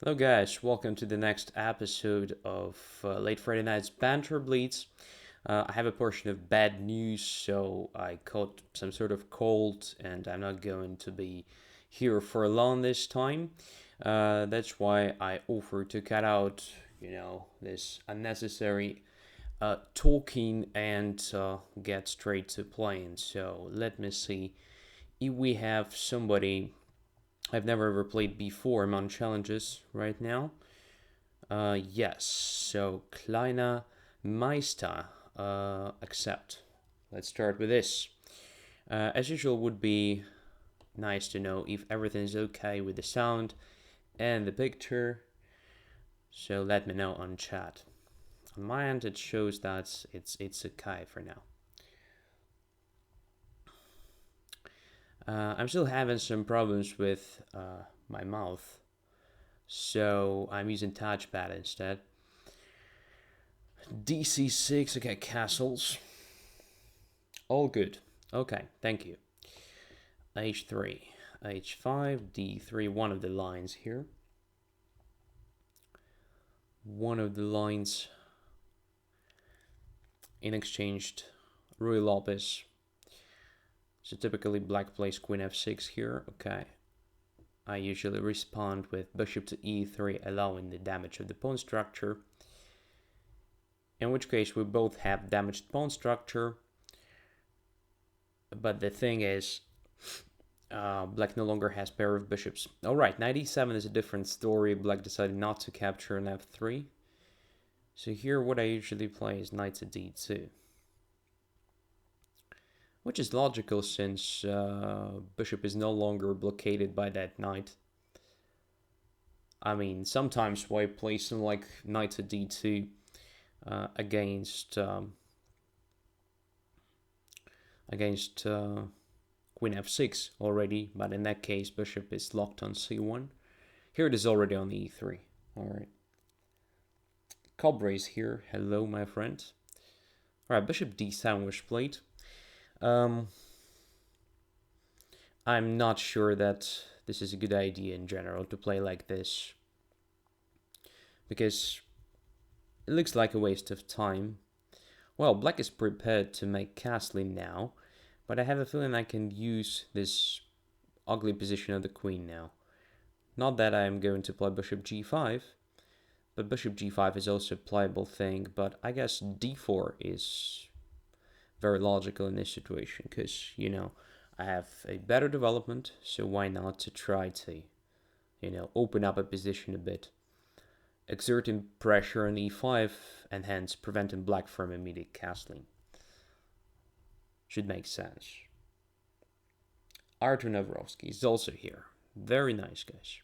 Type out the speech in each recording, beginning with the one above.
Hello, guys. Welcome to the next episode of Late Friday Night's Banter Blitz. I have a portion of bad news, so I caught some sort of cold, and I'm not going to be here for long this time. That's why I offered to cut out, this unnecessary talking and get straight to playing. So let me see if we have somebody I've never ever played before. I'm on challenges right now. Yes, so Kleiner Meister, accept. Let's start with this. As usual, would be nice to know if everything is okay with the sound and the picture. So let me know on chat. On my end, it shows that it's okay for now. I'm still having some problems with my mouth, so I'm using touchpad instead. DC6, okay, castles. All good. Okay, thank you. H3, H5, D3, one of the lines here. One of the lines in exchanged Ruy Lopez. So typically black plays Queen F6 here. Okay. I usually respond with bishop to E3, allowing the damage of the pawn structure. In which case we both have damaged pawn structure. But the thing is, black no longer has pair of bishops. Alright, knight e7 is a different story. Black decided not to capture an f3. So here what I usually play is knight to d2. Which is logical since bishop is no longer blockaded by that knight. I mean, sometimes why play something like knight to d2 against queen f6 already, but in that case bishop is locked on c1. Here it is already on the e3. Alright. Cobra's here. Hello, my friend. Alright, bishop d7 was played. I'm not sure that this is a good idea in general to play like this, because it looks like a waste of time. Well, black is prepared to make castling now, but I have a feeling I can use this ugly position of the queen now. Not that I'm going to play bishop g5, but bishop g5 is also a playable thing, but I guess d4 is very logical in this situation, because, I have a better development, so why not to try to, open up a position a bit, exerting pressure on e5, and hence preventing black from immediate castling. Should make sense. Andrey Ostrovskiy is also here. Very nice, guys.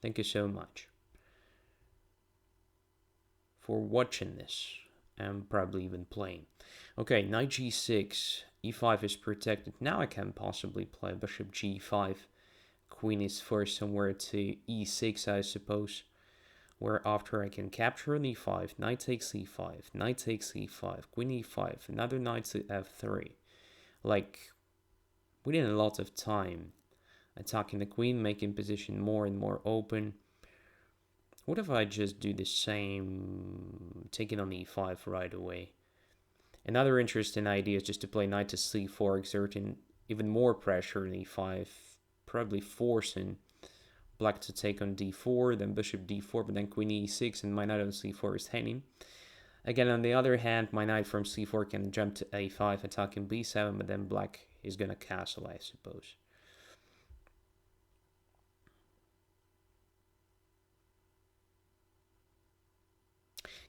Thank you so much for watching this and probably even playing. Okay, knight g6, e5 is protected. Now I can possibly play bishop g5. Queen is forced somewhere to e6, I suppose. Where after I can capture an e5, knight takes e5, knight takes e5, queen e5, another knight to f3. Like, within a lot of time, attacking the queen, making position more and more open. What if I just do the same, taking on e5 right away? Another interesting idea is just to play knight to c4, exerting even more pressure on e5, probably forcing black to take on d4, then bishop d4, but then queen e6, and my knight on c4 is hanging. Again, on the other hand, my knight from c4 can jump to a5, attacking b7, but then black is going to castle, I suppose.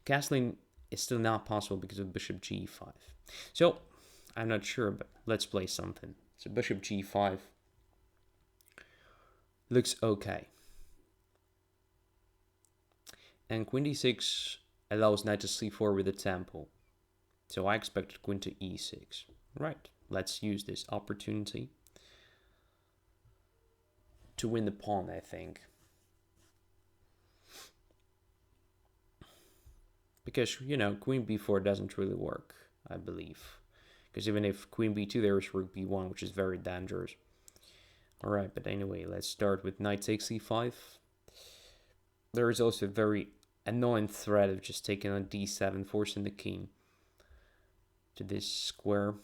Castling is still not possible because of bishop g5. So, I'm not sure, but let's play something. So bishop g5 looks okay. And queen d6 allows knight to c4 with a tempo. So I expected queen to e6. Right, let's use this opportunity to win the pawn, I think. Because, queen b4 doesn't really work, I believe. Because even if queen b2, there is rook b1, which is very dangerous. Alright, but anyway, let's start with knight takes e5. there is also a very annoying threat of just taking on d7, forcing the king to this square.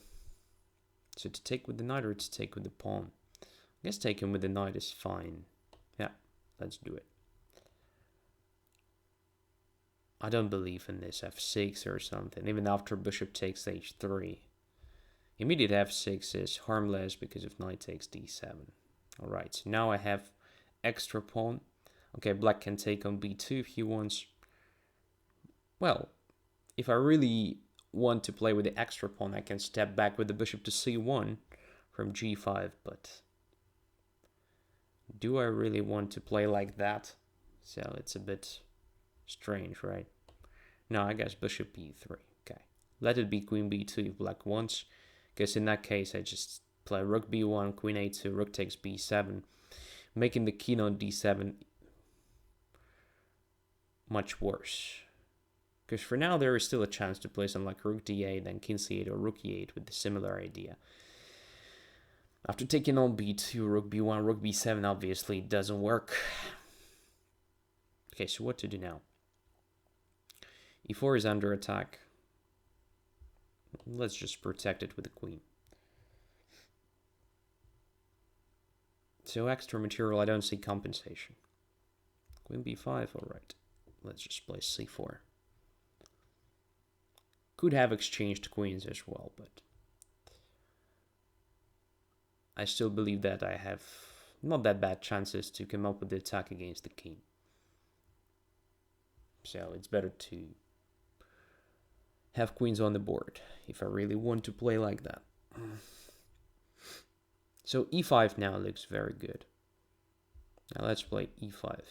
So to take with the knight or to take with the pawn? I guess taking with the knight is fine. Yeah, let's do it. I don't believe in this f6 or something, even after bishop takes h3. Immediate f6 is harmless because if knight takes d7. Alright, so now I have extra pawn. Okay, black can take on b2 if he wants. Well, if I really want to play with the extra pawn, I can step back with the bishop to c1 from g5, but do I really want to play like that? So it's a bit strange, right? No, I guess bishop b3. Okay, let it be queen b2 if black wants, because in that case I just play rook b1, queen a2, rook takes b7, making the king on d7 much worse. Because for now there is still a chance to play something like rook d8, then king c8 or rook e8 with a similar idea. After taking on b2, rook b1, rook b7 obviously doesn't work. Okay, so what to do now? e4 is under attack. Let's just protect it with the queen. So extra material, I don't see compensation. Queen b5, alright. Let's just play c4. Could have exchanged queens as well, but I still believe that I have not that bad chances to come up with the attack against the king. So it's better to have queens on the board if I really want to play like that. So e5 now looks very good. Now let's play e5.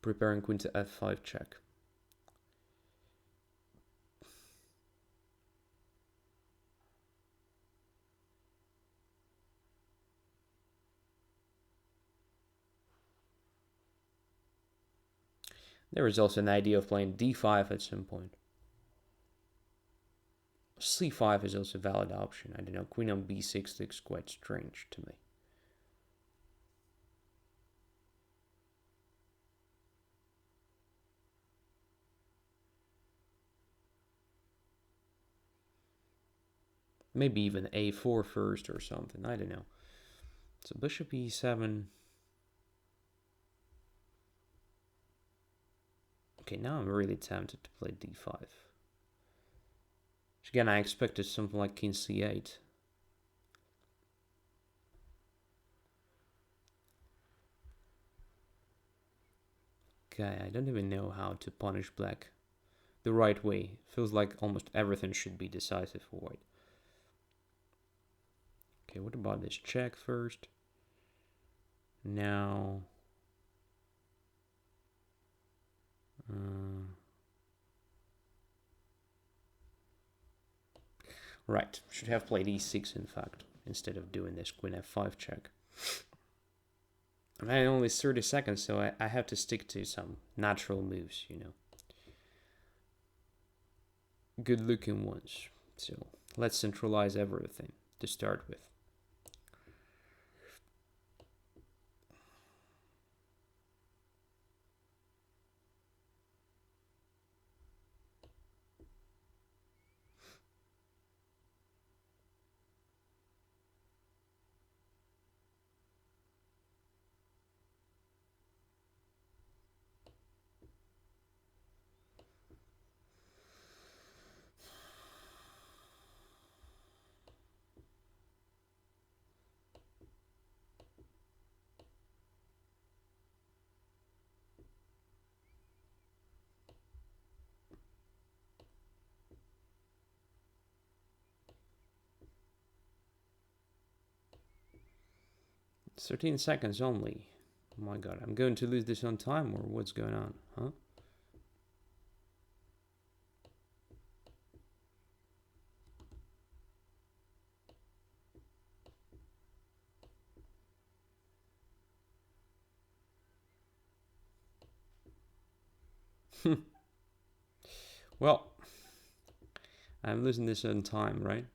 Preparing queen to f5 check. There is also an idea of playing d5 at some point. c5 is also a valid option. I don't know, queen on b6 looks quite strange to me. Maybe even a4 first or something, I don't know. So bishop e7. Okay, now I'm really tempted to play d5. Again, I expected something like king c8. Okay, I don't even know how to punish black the right way. Feels like almost everything should be decisive for white. Okay, what about this check first? Now... right, should have played e6 in fact, instead of doing this queen f5 check. And I only 30 seconds, so I have to stick to some natural moves, you know. Good looking ones. So let's centralize everything to start with. It's 13 seconds only. Oh my god, I'm going to lose this on time, or what's going on, huh? Well, I'm losing this on time, right?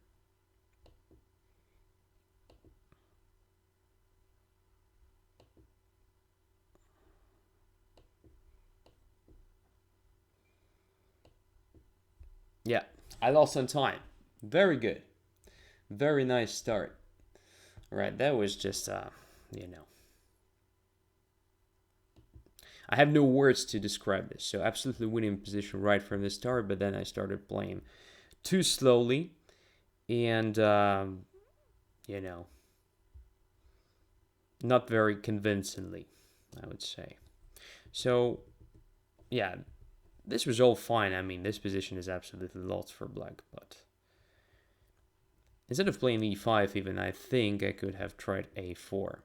Yeah, I lost on time. Very good. Very nice start. All right, that was just, you know, I have no words to describe this. So absolutely winning position right from the start, but then I started playing too slowly, and you know, not very convincingly, I would say. So yeah, this was all fine. I mean, this position is absolutely lost for black, but instead of playing e5 even, I think I could have tried a4.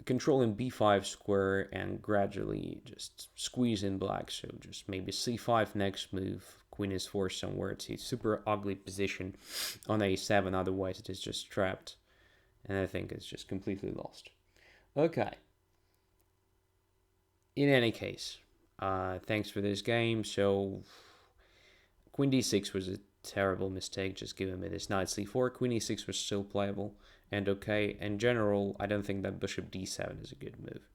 Controlling b5 square and gradually just squeeze in black. So just maybe c5 next move, queen is forced somewhere. It's a super ugly position on a7, otherwise it is just trapped. And I think it's just completely lost. Okay. In any case, thanks for this game. So queen d6 was a terrible mistake, just giving me this knight c4. Queen e6 was still playable and okay. In general, I don't think that bishop d7 is a good move.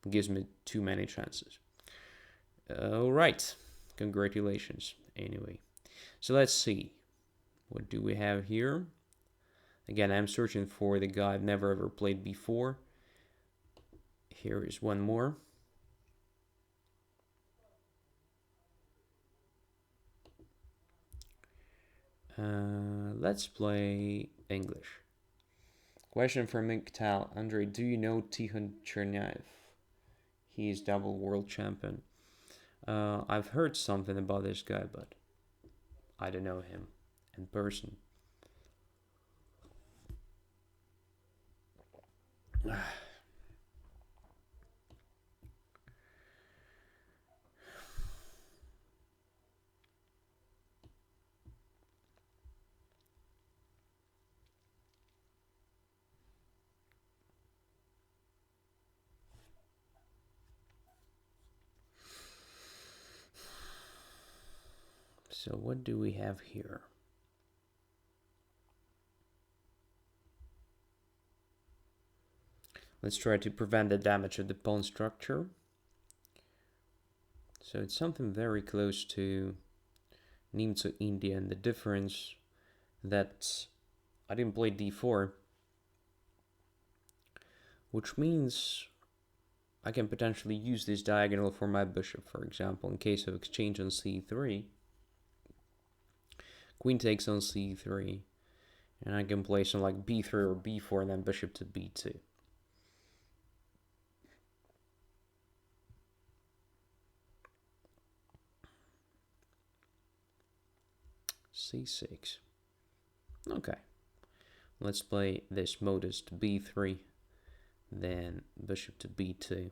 It gives me too many chances. All right, congratulations. Anyway, so let's see. What do we have here? Again, I'm searching for the guy I've never ever played before. Here is one more. Let's play English. Question from Miktal. Andrey, do you know Tihon Chernaev? He's double world champion. I've heard something about this guy, but I don't know him in person. So what do we have here? Let's try to prevent the damage of the pawn structure. So it's something very close to Nimzo India, and the difference that I didn't play d4, which means I can potentially use this diagonal for my bishop, for example, in case of exchange on c3. Queen takes on c3, and I can play some like b3 or b4 and then bishop to b2. c6. Okay, let's play this modus to b3, then bishop to b2.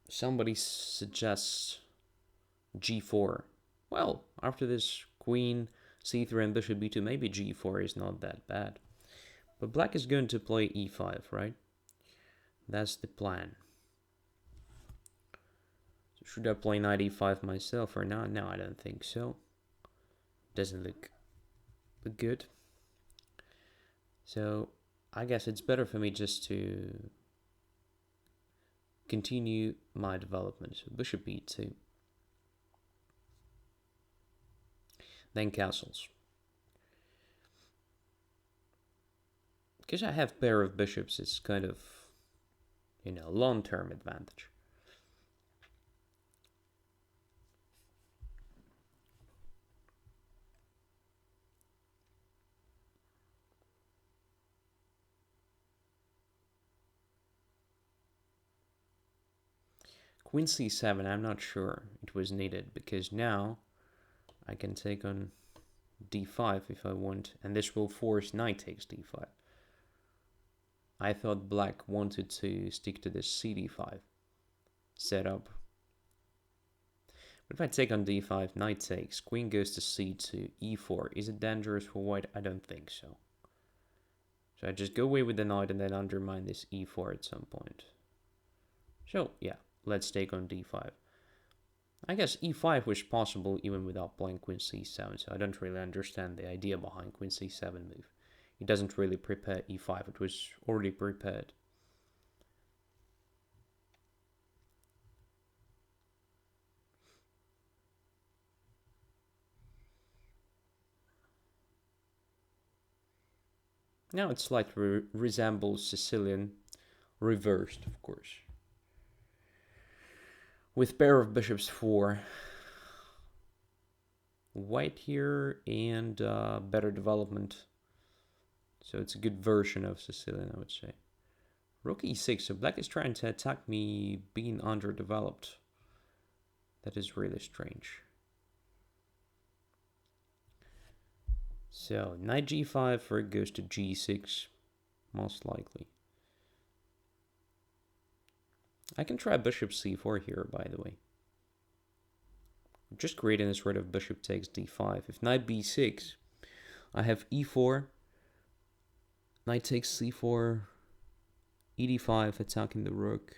Somebody suggests g4. Well, after this queen, c3 and bishop b2, maybe g4 is not that bad. But black is going to play e5, right? That's the plan. So should I play knight e5 myself or not? No, I don't think so. Doesn't look good. So I guess it's better for me just to continue my development. So bishop b2. Then castles. Because I have pair of bishops, it's kind of, you know, long-term advantage. Queen c7, I'm not sure it was needed, because now I can take on d5 if I want, and this will force knight takes d5. I thought black wanted to stick to this cd5 setup. But if I take on d5, knight takes, queen goes to c2, e4. Is it dangerous for white? I don't think so. So I just go away with the knight and then undermine this e4 at some point. So yeah, let's take on d5. I guess e5 was possible even without playing queen c7, so I don't really understand the idea behind queen c7 move. It doesn't really prepare e5. It was already prepared. Now it slightly resembles Sicilian, reversed, of course. With pair of bishops for white here and better development. So it's a good version of Sicilian, I would say. Rook e6, so black is trying to attack me being underdeveloped. That is really strange. So knight g5 for it goes to g6, most likely. I can try bishop c4 here, by the way. I'm just creating this sort of bishop takes d5. If knight b6, I have e4, knight takes c4, ed5 attacking the rook.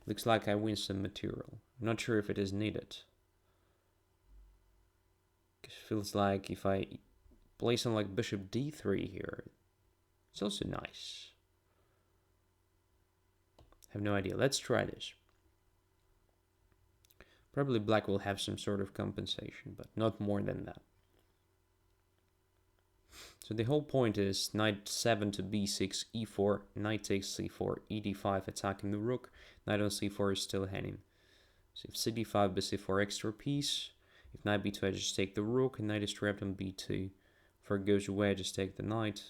Looks like I win some material. I'm not sure if it is needed. It feels like if I play something like bishop d3 here, it's also nice. I have no idea. Let's try this. Probably black will have some sort of compensation, but not more than that. So the whole point is knight 7 to b6, e4, knight takes c4, ed5 attacking the rook, knight on c4 is still hanging. So if cd5, bc4 extra piece, if knight b2 I just take the rook, and knight is trapped on b2. If it goes away I just take the knight.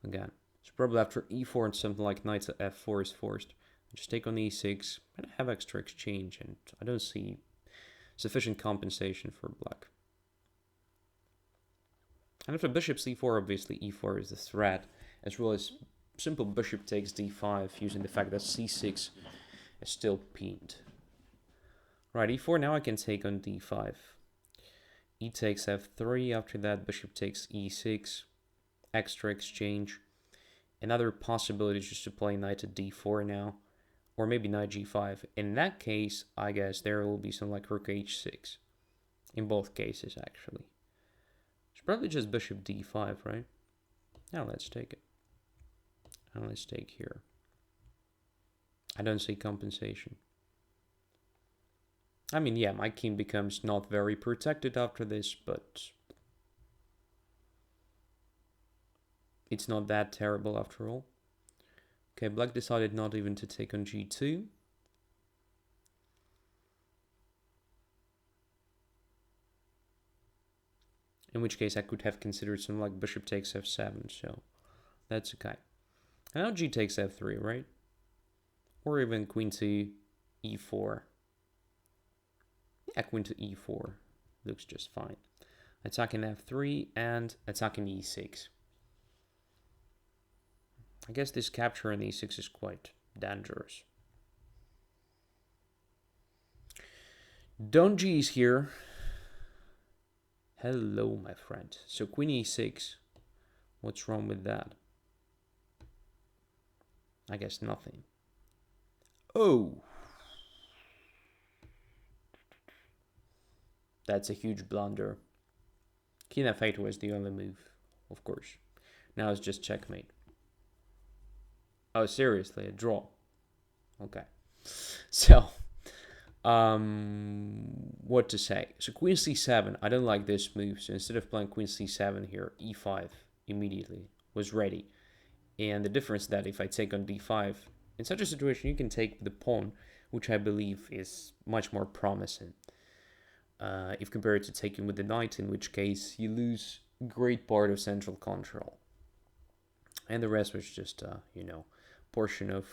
Again, so probably after e4 and something like knight to f4 is forced. I just take on e6, and I have extra exchange, and I don't see sufficient compensation for black. And after bishop c4, obviously e4 is the threat, as well as simple bishop takes d5, using the fact that c6 is still pinned. Right, e4, now I can take on d5. E takes f3, after that bishop takes e6, extra exchange. Another possibility is just to play knight to d4 now, or maybe knight g5. In that case, I guess there will be some like rook h6. In both cases, actually. It's probably just bishop d5, right? Now let's take it. And let's take here. I don't see compensation. I mean, yeah, my king becomes not very protected after this, but it's not that terrible after all. Okay, black decided not even to take on g2. In which case I could have considered something like bishop takes f7, so that's okay. And now g takes f3, right? Or even queen to e4. Yeah, queen to e4 looks just fine. Attacking f3 and attacking e6. I guess this capture on e6 is quite dangerous. Don G is here. Hello, my friend. So queen e6. What's wrong with that? I guess nothing. Oh! That's a huge blunder. King f8 was the only move, of course. Now it's just checkmate. Oh, seriously, a draw. Okay. So, what to say? So queen c7, I don't like this move. So instead of playing queen c7 here, e5 immediately was ready. And the difference is that if I take on d5, in such a situation, you can take the pawn, which I believe is much more promising. If compared to taking with the knight, in which case you lose a great part of central control. And the rest was just, you know, portion of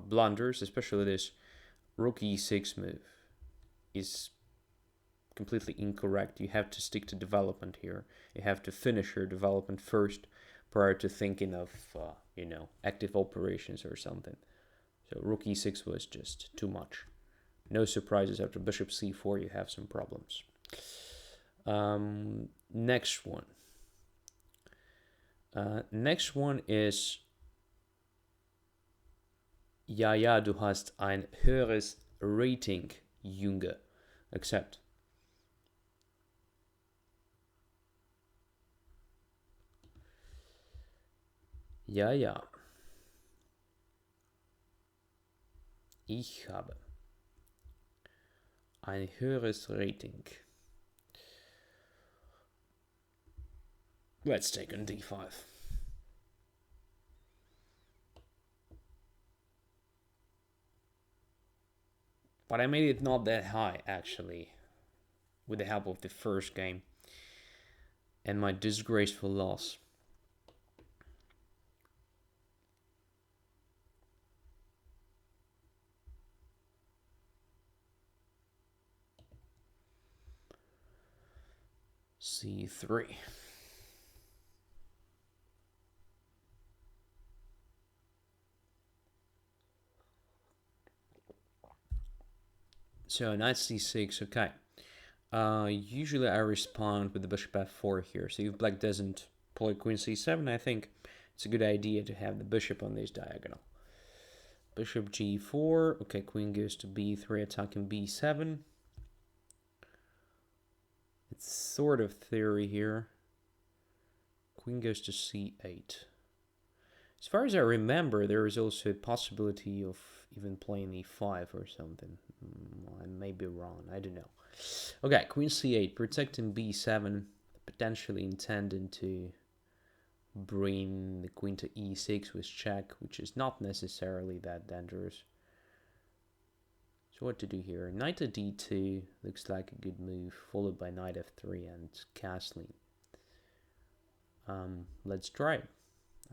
blunders, especially this rook e6 move is completely incorrect. You have to stick to development here. You have to finish your development first prior to thinking of, you know, active operations or something. So rook e6 was just too much. No surprises, after bishop c4 you have some problems. Next one. Next one is ja, ja, du hast ein höheres Rating, Junge. Accept. Ja, ja. Ich habe ein höheres Rating. Let's take on d5. But I made it not that high, actually, with the help of the first game and my disgraceful loss. c3. So knight c6, okay. Usually I respond with the bishop f4 here. So if black doesn't play queen c7, I think it's a good idea to have the bishop on this diagonal. Bishop g4, okay, queen goes to b3, attacking b7. It's sort of theory here. Queen goes to c8. As far as I remember, there is also a possibility of even playing e5 or something. I may be wrong, I don't know. Okay, queen c8, protecting b7, potentially intending to bring the queen to e6 with check, which is not necessarily that dangerous. So what to do here? Knight to d2 looks like a good move, followed by knight f3 and castling. Let's try it.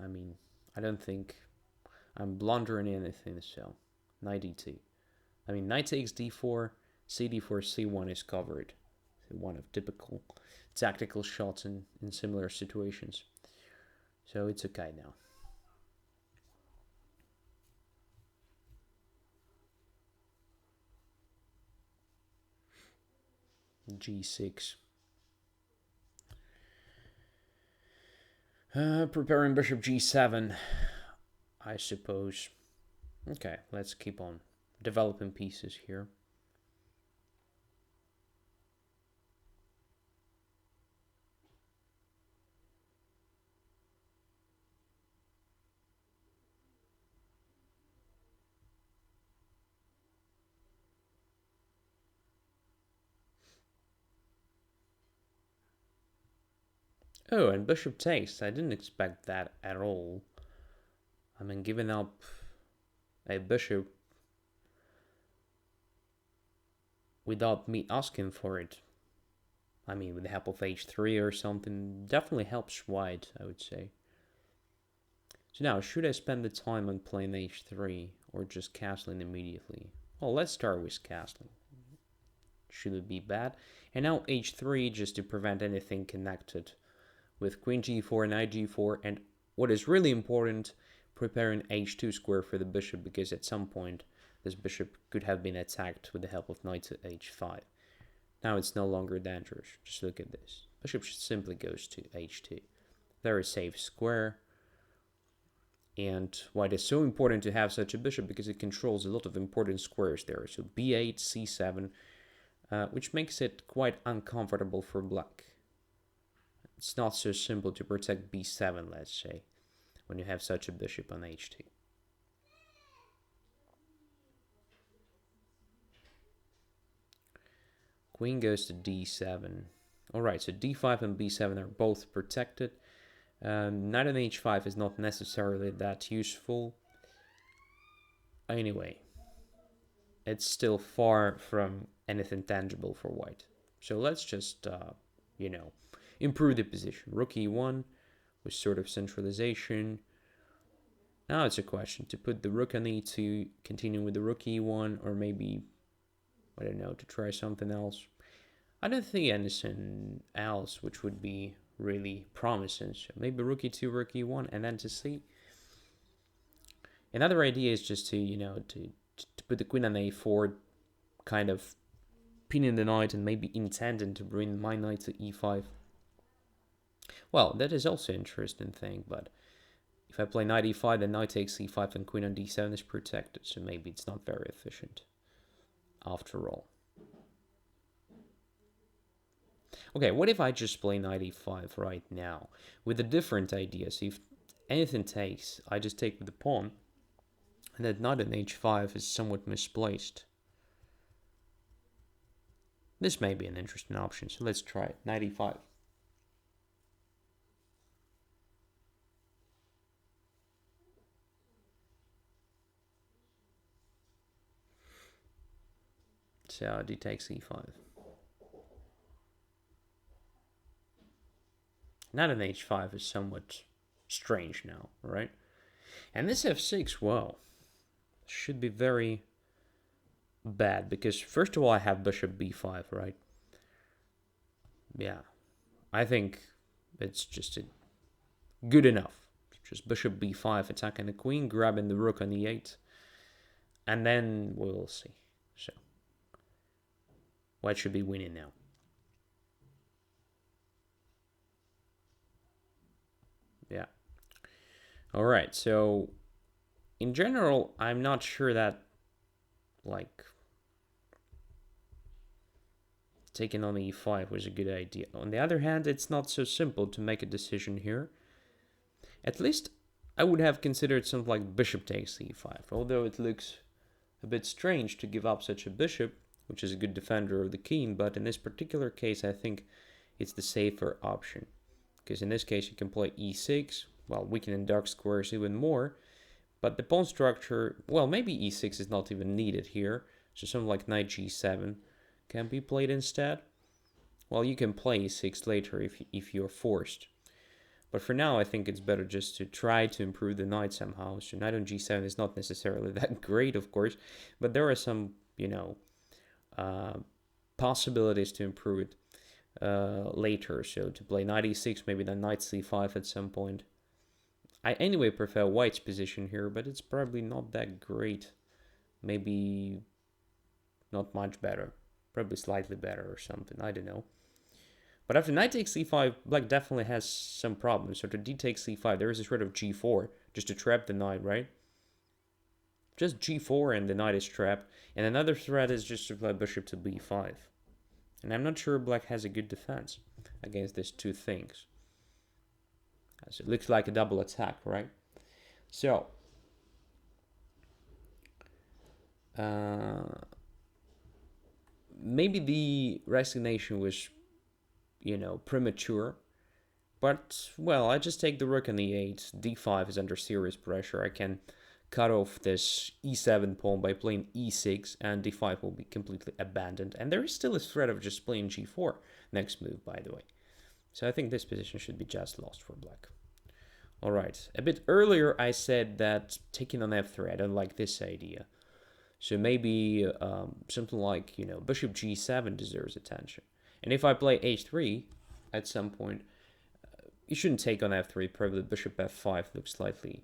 I mean, I don't think I'm blundering anything, so knight d2. I mean, knight takes d4, cd4, c1 is covered. One of typical tactical shots in similar situations. So it's okay now. g6. Preparing bishop g7, I suppose. Okay, let's keep on developing pieces here. Oh, and bishop takes. I didn't expect that at all. I mean, giving up a bishop without me asking for it. I mean, with the help of h3 or something, definitely helps white, I would say. So now, should I spend the time on playing h3 or just castling immediately? Well, let's start with castling. Should it be bad? And now h3 just to prevent anything connected with queen g4, knight g4, and what is really important, preparing h2 square for the bishop, because at some point this bishop could have been attacked with the help of knight to h5. Now it's no longer dangerous. Just look at this. Bishop simply goes to h2. Very safe square. And why it is so important to have such a bishop, because it controls a lot of important squares there. So b8, c7, which makes it quite uncomfortable for black. It's not so simple to protect b7, let's say, when you have such a bishop on h2. Queen goes to d7. Alright, so d5 and b7 are both protected. Knight on h5 is not necessarily that useful. Anyway, it's still far from anything tangible for white. So let's just, improve the position. Rook e1 with sort of centralization. Now it's a question to put the rook on e2, continue with the rook e1, or maybe, I don't know, to try something else. I don't think anything else which would be really promising. So maybe rook e2, rook e1, and then to c. Another idea is just to put the queen on a4, kind of pinning the knight and maybe intending to bring my knight to e5. Well, that is also an interesting thing, but if I play knight e5, then knight takes e5 and queen on d7 is protected, so maybe it's not very efficient after all. Okay, what if I just play knight e5 right now with a different idea? So anything takes, I just take with the pawn. And that knight on h5 is somewhat misplaced. This may be an interesting option, so let's try it. Knight e5. So d takes e5. Knight on h5 is somewhat strange now, right? And this f6, well, should be very bad, because first of all, I have bishop b5, right? Yeah, I think it's just good enough. Just bishop b5, attacking the queen, grabbing the rook on e8, and then we'll see. So, white should be winning now. Yeah. All right, so in general, I'm not sure that, like, taking on e5 was a good idea. On the other hand, it's not so simple to make a decision here. At least I would have considered something like bishop takes e5, although it looks a bit strange to give up such a bishop, which is a good defender of the king, but in this particular case, I think it's the safer option. Because in this case, you can play e6, well, weakening dark squares even more, but the pawn structure, well, maybe e6 is not even needed here, so something like knight g7 can be played instead. Well, you can play e6 later if you're forced. But for now, I think it's better just to try to improve the knight somehow. So knight on g7 is not necessarily that great, of course, but there are some, possibilities to improve it later. So to play knight e6, maybe then knight c5 at some point. I anyway prefer white's position here, but it's probably not that great. Maybe not much better. Probably slightly better or something. I don't know. But after knight takes c5, black definitely has some problems. So to d takes c5, there is a threat of g4, just to trap the knight, right? Just g4 and the knight is trapped. And another threat is just to play bishop to b5. And I'm not sure black has a good defense against these two things. So it looks like a double attack, right? So, maybe the resignation was, premature. But, well, I just take the rook on e8. d5 is under serious pressure. I can cut off this e7 pawn by playing e6, and d5 will be completely abandoned. And there is still a threat of just playing g4 next move, by the way. So I think this position should be just lost for black. All right, a bit earlier I said that taking on f3, I don't like this idea. So maybe something like, bishop g7 deserves attention. And if I play h3 at some point, you shouldn't take on f3, probably bishop f5 looks slightly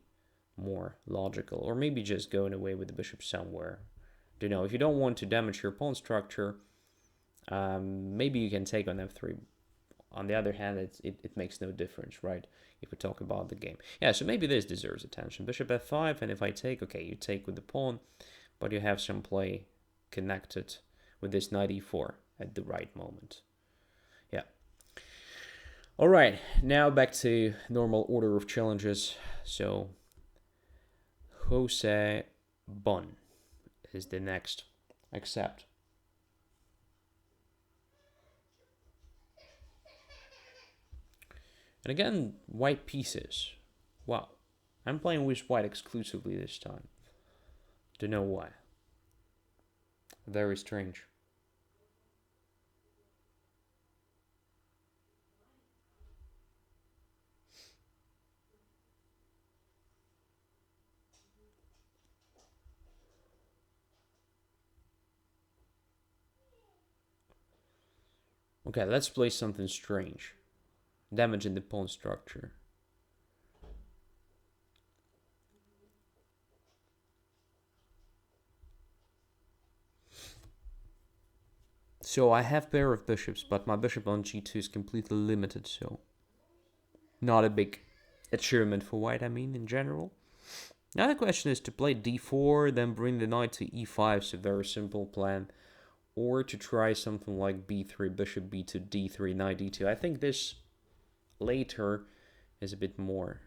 more logical. Or maybe just going away with the bishop somewhere. If you don't want to damage your pawn structure, maybe you can take on f3. On the other hand, it makes no difference, right? If we talk about the game. Yeah, so maybe this deserves attention. Bishop f5, and if I take, okay, you take with the pawn, but you have some play connected with this knight e4 at the right moment. Yeah. All right, now back to normal order of challenges. So, Jose Bon is the next. Accept. And again, white pieces. Wow. I'm playing with white exclusively this time. Don't know why. Very strange. Okay, let's play something strange. Damaging the pawn structure. So I have pair of bishops, but my bishop on g2 is completely limited, so not a big achievement for white, I mean, in general. Now the question is to play d4, then bring the knight to e5, so very simple plan. Or to try something like b3, bishop b2, d3, knight d2. I think this later is a bit more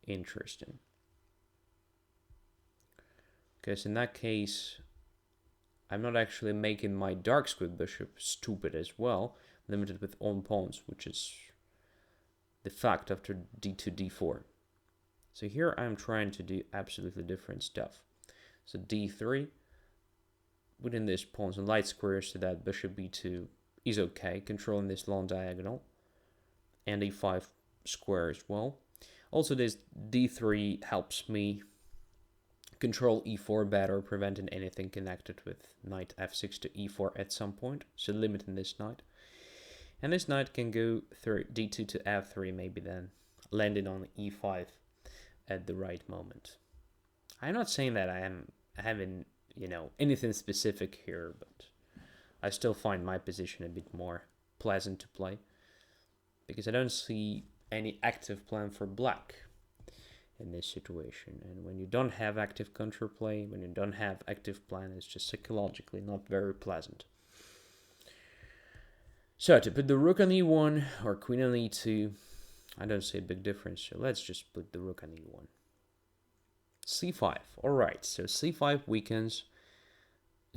interesting. Because in that case, I'm not actually making my dark squid bishop stupid as well, limited with on pawns, which is the fact after d2, d4. So here I'm trying to do absolutely different stuff. So d3, within this pawns and light squares, so that bishop b2 is okay, controlling this long diagonal, and e5 square as well. Also, this d3 helps me control e4 better, preventing anything connected with knight f6 to e4 at some point, so limiting this knight. And this knight can go through d2 to f3, maybe then landing on e5 at the right moment. I'm not saying that I am having, anything specific here, but I still find my position a bit more pleasant to play, because I don't see any active plan for black in this situation. And when you don't have active counterplay, when you don't have active plan, it's just psychologically not very pleasant. So to put the rook on e1 or queen on e2, I don't see a big difference, so let's just put the rook on e1. c5, alright, so c5 weakens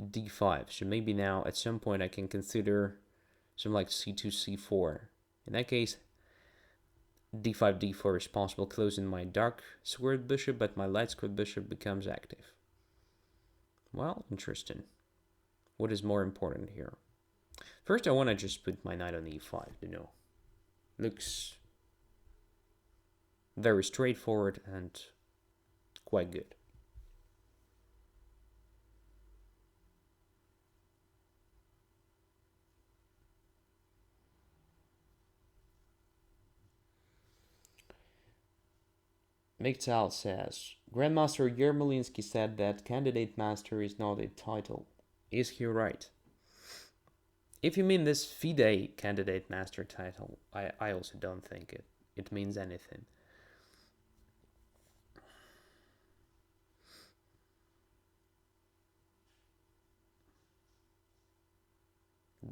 d5, so maybe now at some point I can consider some like c2, c4. In that case, d5, d4 is possible, closing my dark squared bishop, but my light squared bishop becomes active. Well, interesting. What is more important here? First, I want to just put my knight on e5, Looks very straightforward and quite good. Miktal says, Grandmaster Yermolinsky said that candidate master is not a title. Is he right? If you mean this FIDE candidate master title, I also don't think it means anything.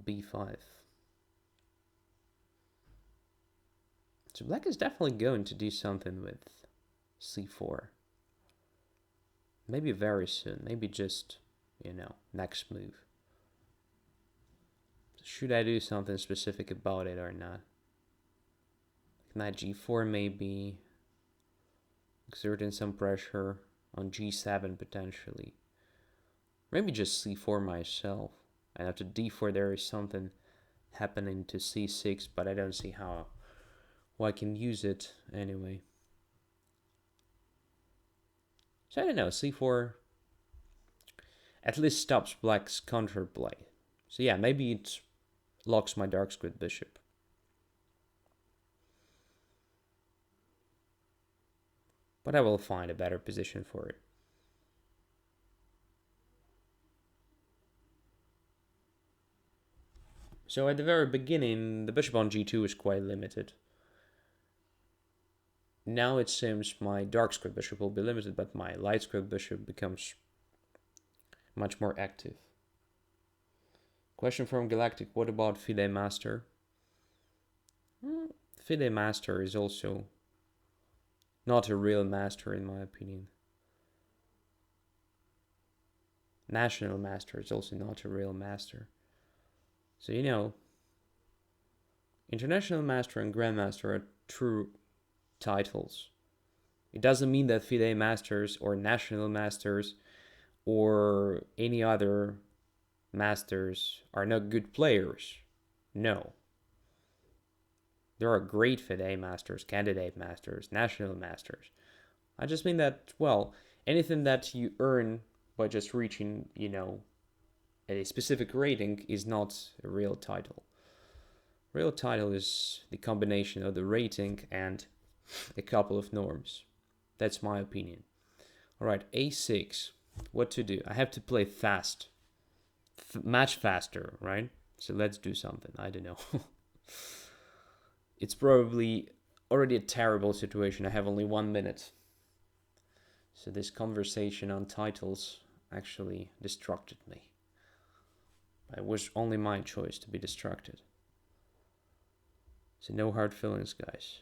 b5. So black is definitely going to do something with c4. Maybe very soon. Maybe just, next move. Should I do something specific about it or not? Knight g4 maybe. Exerting some pressure on g7 potentially. Maybe just c4 myself. And after d4 there is something happening to c6, but I don't see how I can use it anyway. So I don't know, c4 at least stops black's counterplay. So yeah, maybe it locks my dark squid bishop. But I will find a better position for it. So at the very beginning, the bishop on g2 is quite limited. Now it seems my dark squared bishop will be limited, but my light squared bishop becomes much more active. Question from Galactic, what about FIDE Master? FIDE Master is also not a real master in my opinion. National Master is also not a real master. So International Master and Grandmaster are true titles. It doesn't mean that FIDE Masters or National Masters or any other masters are not good players. No. There are great FIDE Masters, Candidate Masters, National Masters. I just mean that, anything that you earn by just reaching, a specific rating is not a real title. Real title is the combination of the rating and a couple of norms. That's my opinion. Alright, a6. What to do? I have to play fast. Much faster, right? So let's do something. I don't know. It's probably already a terrible situation. I have only 1 minute. So this conversation on titles actually distracted me. It was only my choice to be distracted. So no hard feelings, guys.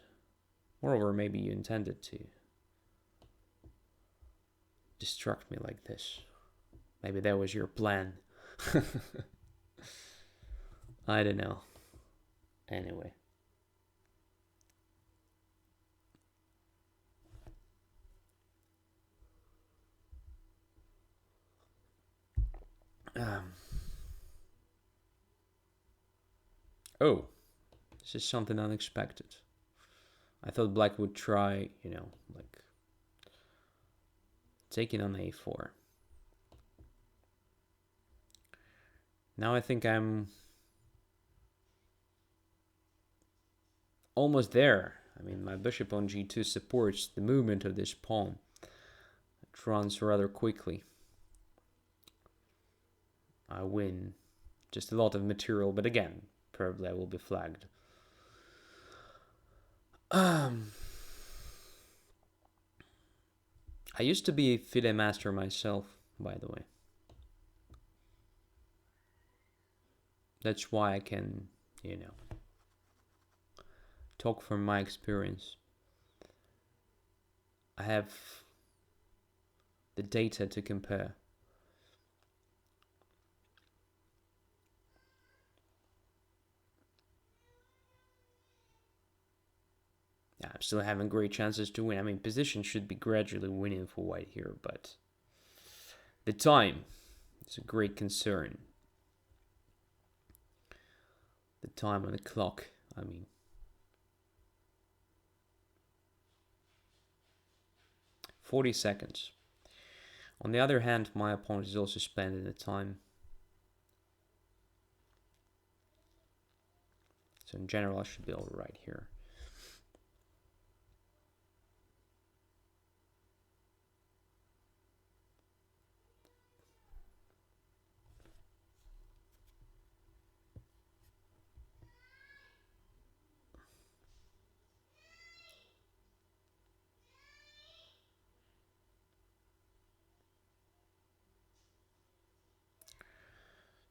Moreover, maybe you intended to. distract me like this. Maybe that was your plan. I don't know. Anyway. Oh, this is something unexpected. I thought black would try, like taking on a4. Now I think I'm almost there. I mean, my bishop on g2 supports the movement of this pawn. It runs rather quickly. I win. Just a lot of material, but again, probably I will be flagged. I used to be a FIDE master myself, by the way. That's why I can, talk from my experience. I have the data to compare. Yeah, I'm still having great chances to win. I mean, position should be gradually winning for white here, but the time is a great concern. The time on the clock, I mean. "40 seconds. On the other hand, my opponent is also spending the time. So in general, I should be alright here.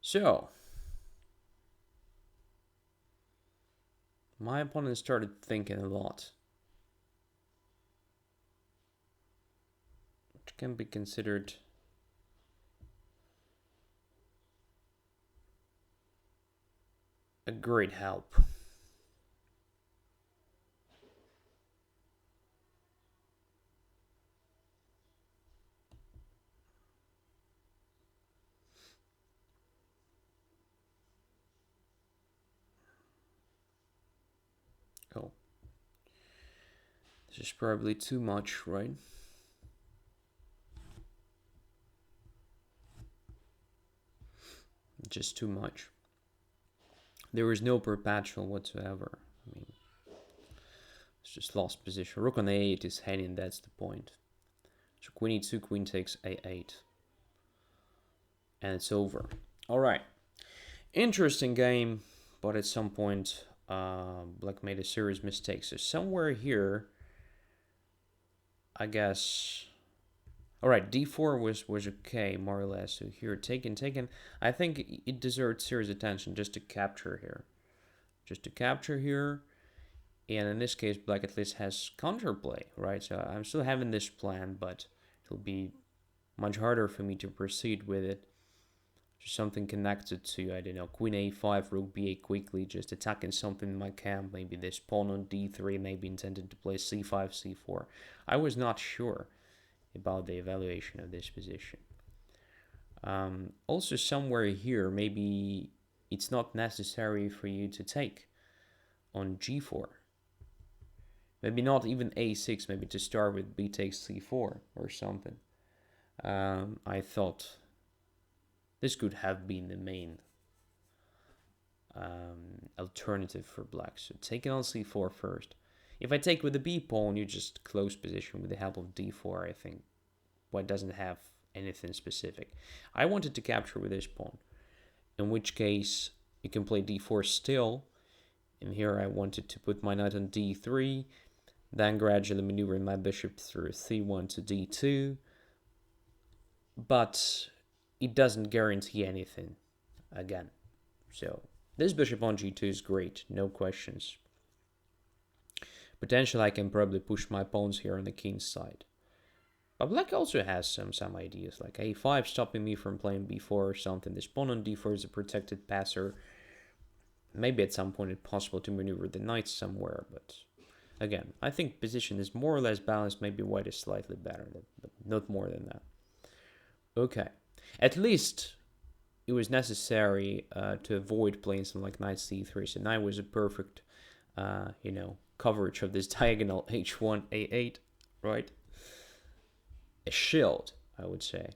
So, my opponent started thinking a lot, which can be considered a great help. Oh, this is probably too much, right? Just too much. There is no perpetual whatsoever. I mean, it's just lost position. Rook on a8 is heading, that's the point. So queen e2, queen takes a8. And it's over. Alright. Interesting game, but at some point, black made a serious mistake. So somewhere here, I guess. Alright, d4 was okay, more or less. So here, taken. I think it deserved serious attention just to capture here. And in this case, black at least has counterplay, right? So I'm still having this plan, but it'll be much harder for me to proceed with it. Just something connected to, I don't know, queen a5, rook b8 quickly, just attacking something in my camp. Maybe this pawn on d3 may be intended to play c5, c4. I was not sure about the evaluation of this position. Also somewhere here, maybe it's not necessary for you to take on g4. Maybe not even a6, maybe to start with b takes c4 or something. I thought this could have been the main alternative for black. So taking on c4 first. If I take with the b pawn, you just close position with the help of d4, I think. White doesn't have anything specific. I wanted to capture with this pawn, in which case you can play d4 still. And here I wanted to put my knight on d3, then gradually maneuvering my bishop through c1 to d2. But it doesn't guarantee anything, again. So this bishop on g2 is great, no questions. Potentially I can probably push my pawns here on the king's side. But black also has some ideas, like a5 stopping me from playing b4 or something. This pawn on d4 is a protected passer. Maybe at some point it's possible to maneuver the knight somewhere, but again, I think position is more or less balanced. Maybe white is slightly better, but not more than that. Okay. At least it was necessary to avoid playing something like knight c3. So knight was a perfect, coverage of this diagonal h1, a8, right? A shield, I would say.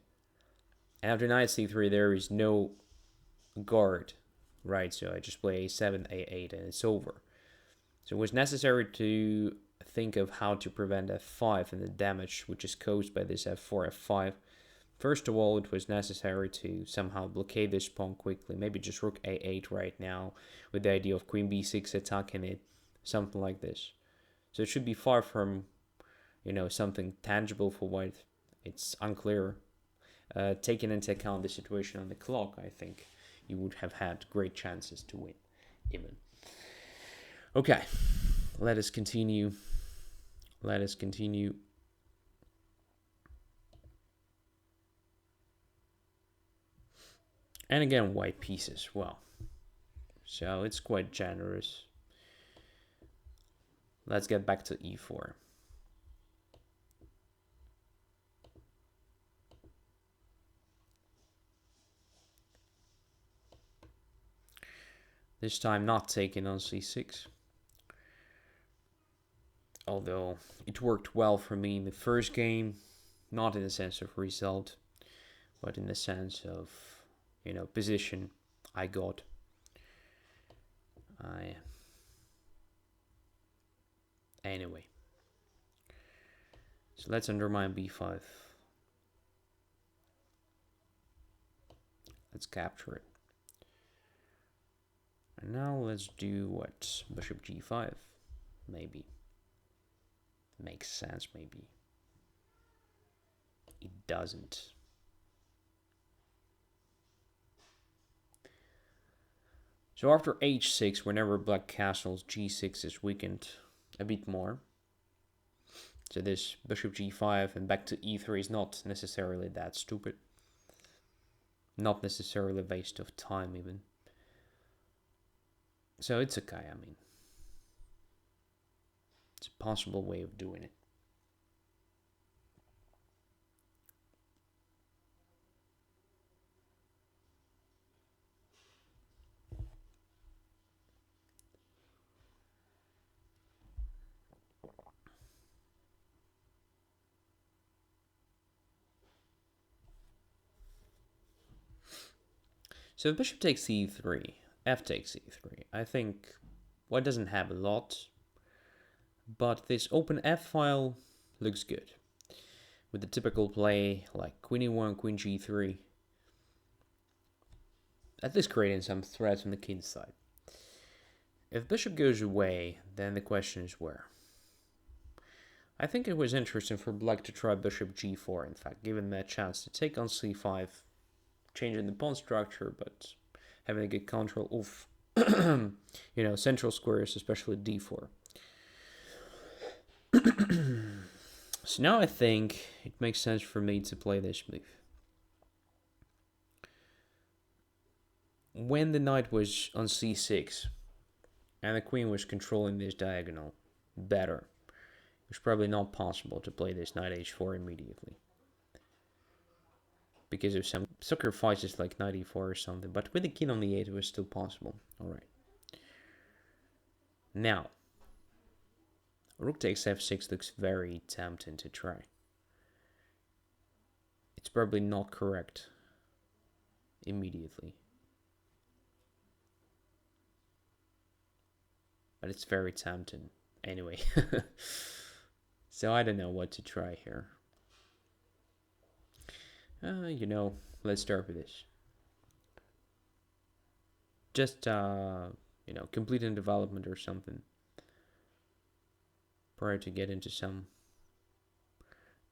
And after knight c3, there is no guard, right? So I just play a7, a8, and it's over. So it was necessary to think of how to prevent f5 and the damage which is caused by this f4, f5. First of all, it was necessary to somehow blockade this pawn quickly. Maybe just rook a8 right now with the idea of queen b6 attacking it, something like this. So it should be far from, something tangible for white. It's unclear. Taking into account the situation on the clock, I think you would have had great chances to win, even. Okay, let us continue. And again, white pieces. Well, so it's quite generous. Let's get back to e4. This time not taken on c6. Although it worked well for me in the first game, not in the sense of result, but in the sense of, position I got. Anyway. So let's undermine b5. Let's capture it. And now let's do what? Bishop g5, maybe. Makes sense, maybe. It doesn't. So after h6, whenever black castles, g6 is weakened a bit more. So this bishop g5 and back to e3 is not necessarily that stupid. Not necessarily a waste of time even. So it's okay, I mean. It's a possible way of doing it. So if bishop takes e3, f takes e3, I think white doesn't have a lot, but this open f file looks good. With the typical play like queen e1, queen g3, at least creating some threats on the king's side. If bishop goes away, then the question is where. I think it was interesting for black to try bishop g4, in fact, given that chance to take on c5, changing the pawn structure, but having a good control of, central squares, especially d4. So now I think it makes sense for me to play this move. When the knight was on c6 and the queen was controlling this diagonal better, it was probably not possible to play this knight h4 immediately, because of some sacrifices like knight e4 or something, but with the king on the 8 it was still possible. Alright. Now, rook takes f6 looks very tempting to try. It's probably not correct immediately, but it's very tempting anyway. So I don't know what to try here. Let's start with this. Just, completing development or something prior to get into some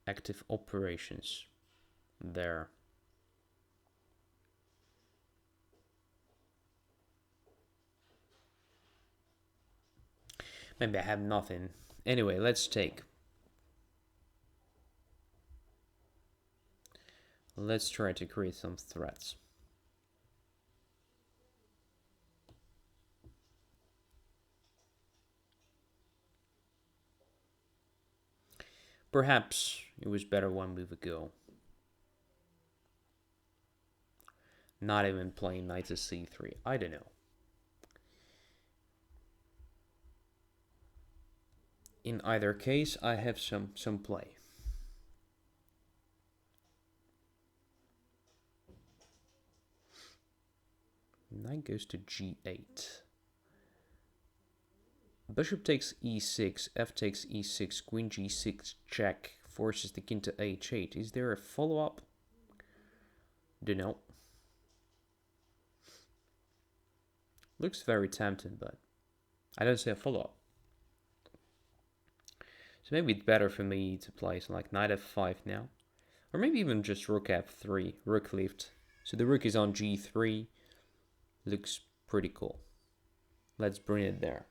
active operations there. Maybe I have nothing. Anyway, let's take. Let's try to create some threats. Perhaps it was better one move ago. Not even playing knight to c3. I don't know. In either case, I have some play. Knight goes to g8. Bishop takes e6, f takes e6, queen g6 check, forces the king to h8. Is there a follow-up? Don't know. Looks very tempting, but I don't see a follow-up. So maybe it's better for me to play something like knight f5 now. Or maybe even just rook f3, rook lift. So the rook is on g3. Looks pretty cool. Let's bring it there.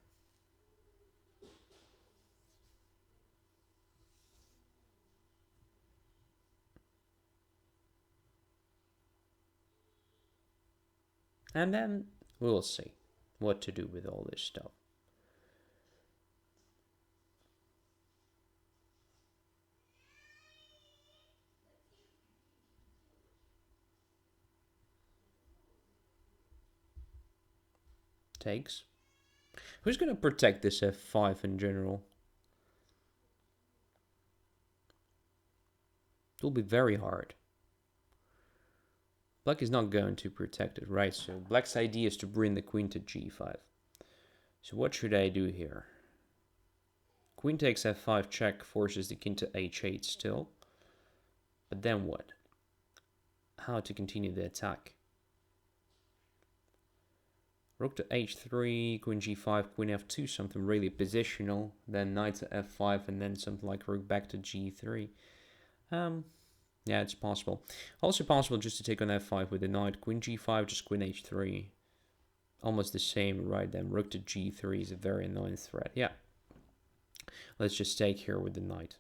And then we'll see what to do with all this stuff. Takes. Who's going to protect this f5 in general? It will be very hard. Black is not going to protect it, right? So black's idea is to bring the queen to g5. So what should I do here? Queen takes f5 check, forces the king to h8 still. But then what? How to continue the attack? Rook to h3, queen g5, queen f2, something really positional. Then knight to f5, and then something like rook back to g3. Yeah, it's possible. Also possible just to take on f5 with the knight. Queen g5, just queen h3. Almost the same, right? Then rook to g3 is a very annoying threat. Yeah. Let's just take here with the knight.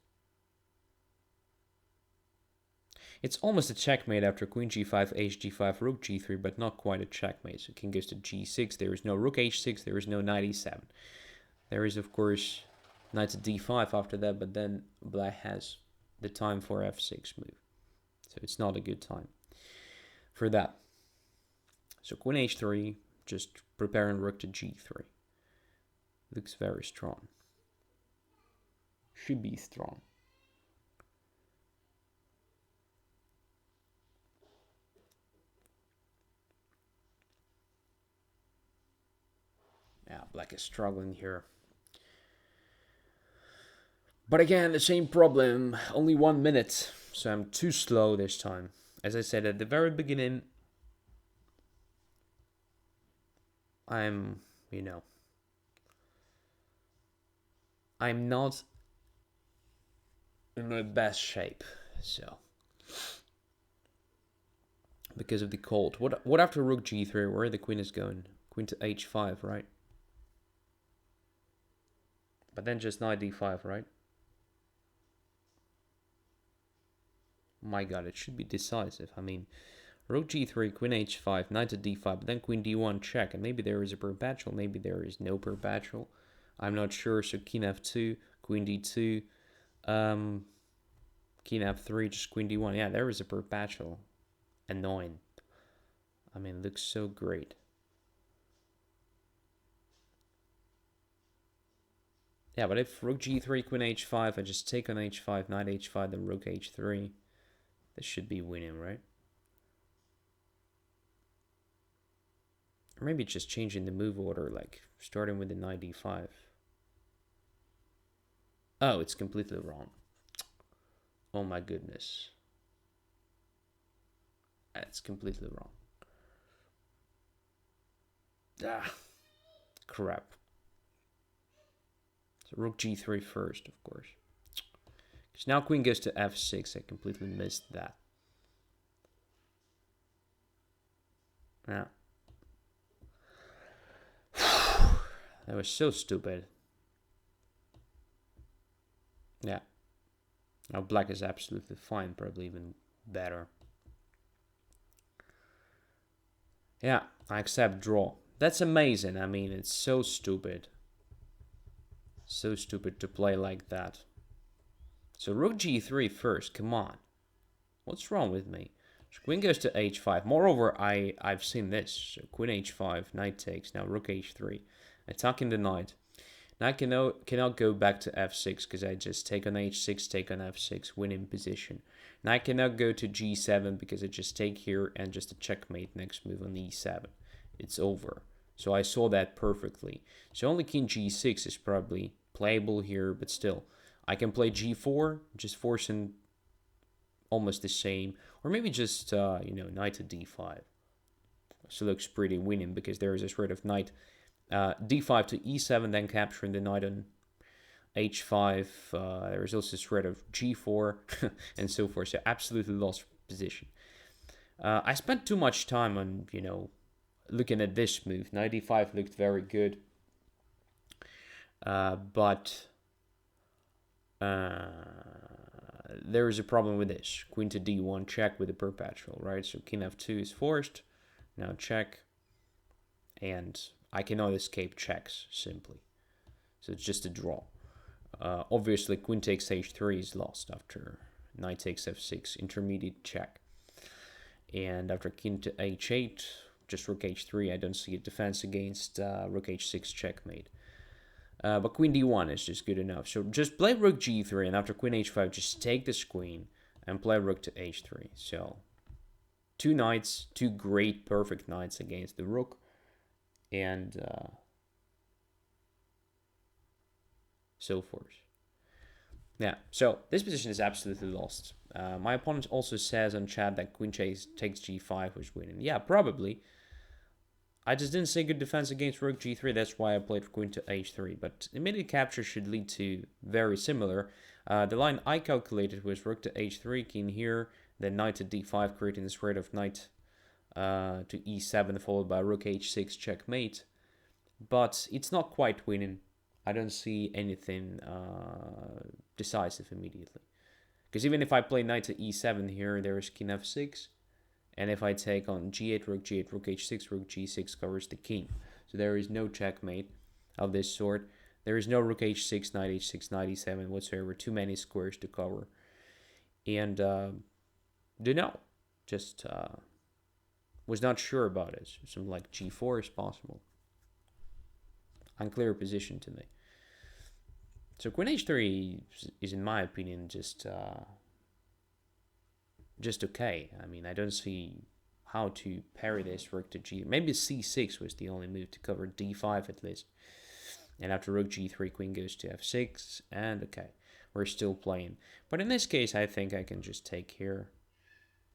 It's almost a checkmate after queen g5, hg5, rook g3, but not quite a checkmate. So king goes to g6. There is no rook h6. There is no knight e7. There is, of course, knight to d5 after that, but then black has the time for f6 move. So it's not a good time for that. So queen h3, just preparing rook to g3. Looks very strong. Should be strong. Yeah, black is struggling here. But again, the same problem. Only 1 minute. So I'm too slow this time. As I said at the very beginning, I'm not in my best shape. So because of the cold. What after rook g3? Where the queen is going? Queen to h5, right? But then just knight d5, right? My god, it should be decisive. I mean, rook g3, queen h5, knight to d5, but then queen d1 check. And maybe there is a perpetual, maybe there is no perpetual. I'm not sure. So king f2, queen d2, king f3, just queen d1. Yeah, there is a perpetual. Annoying. I mean, it looks so great. Yeah, but if rook g3, queen h5, I just take on h5, knight h5, then rook h3. This should be winning, right? Or maybe just changing the move order, like starting with the knight d5. Oh, it's completely wrong. Oh my goodness. That's completely wrong. Ah, crap. So rook g3 first, of course. Because now queen goes to f6. I completely missed that. Yeah. That was so stupid. Yeah. Now black is absolutely fine, probably even better. Yeah, I accept draw. That's amazing. I mean, it's so stupid. So stupid to play like that. So rook g3 first, come on. What's wrong with me? So queen goes to h5. Moreover, I've seen this. So queen h5, knight takes, now rook h3. Attacking the knight. Now I cannot go back to f6 because I just take on h6, take on f6, win in position. Now I cannot go to g7 because I just take here and just a checkmate next move on e7. It's over. So I saw that perfectly. So only king g6 is probably playable here, but still. I can play g4, just forcing almost the same. Or maybe just, knight to d5. So it looks pretty winning because there is a sort of knight d5 to e7, then capturing the knight on h5. There is also a threat of g4 and so forth. So absolutely lost position. I spent too much time on, looking at this move. Knight d5 looked very good. But there is a problem with this. Queen to d1 check with a perpetual, right? So king f2 is forced. Now check. And I cannot escape checks, simply. So it's just a draw. Obviously, queen takes h3 is lost after knight takes f6, intermediate check. And after king to h8, just rook h3, I don't see a defense against rook h6 checkmate. But queen d1 is just good enough. So just play rook g3, and after queen h5, just take this queen and play rook to h3. So two knights, two great, perfect knights against the rook. And so forth. Yeah, so this position is absolutely lost. My opponent also says on chat that queen takes g5 was winning. Yeah, probably. I just didn't say good defense against rook g3. That's why I played queen to h3. But immediate capture should lead to very similar. The line I calculated was rook to h3, king here, then knight to d5, creating this threat of knight to e7, followed by rook h6 checkmate. But it's not quite winning. I don't see anything decisive immediately. Because even if I play knight to e7 here, there is king f6. And if I take on g8, rook h6, rook g6 covers the king. So there is no checkmate of this sort. There is no rook h6, knight h6, knight e7 whatsoever. Too many squares to cover. And don't know. Just was not sure about it. Something like g4 is possible. Unclear position to me. So queen h3 is, in my opinion, just okay. I mean, I don't see how to parry this rook to g. Maybe c6 was the only move to cover d5 at least. And after rook g3, queen goes to f6, and okay, we're still playing. But in this case, I think I can just take here,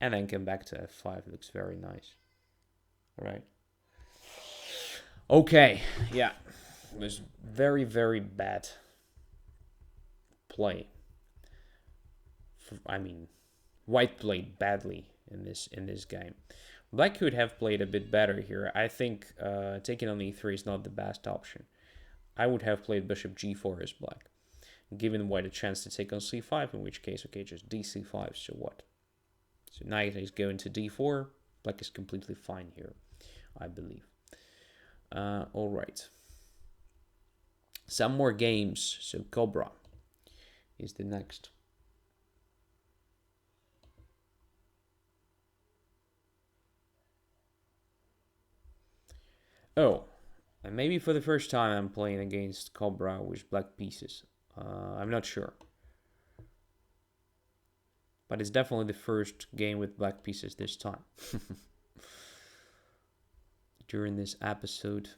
and then come back to f5. Looks very nice. All right. Okay, yeah. It was very, very bad play. I mean, white played badly in this game. Black could have played a bit better here. I think taking on e3 is not the best option. I would have played bishop g4 as black, giving white a chance to take on c5, in which case, okay, just dc5, so what? So knight is going to d4. Black is completely fine here, I believe. All right. Some more games. So Cobra is the next. Oh, and maybe for the first time I'm playing against Cobra with black pieces. I'm not sure. But it's definitely the first game with black pieces this time. During this episode.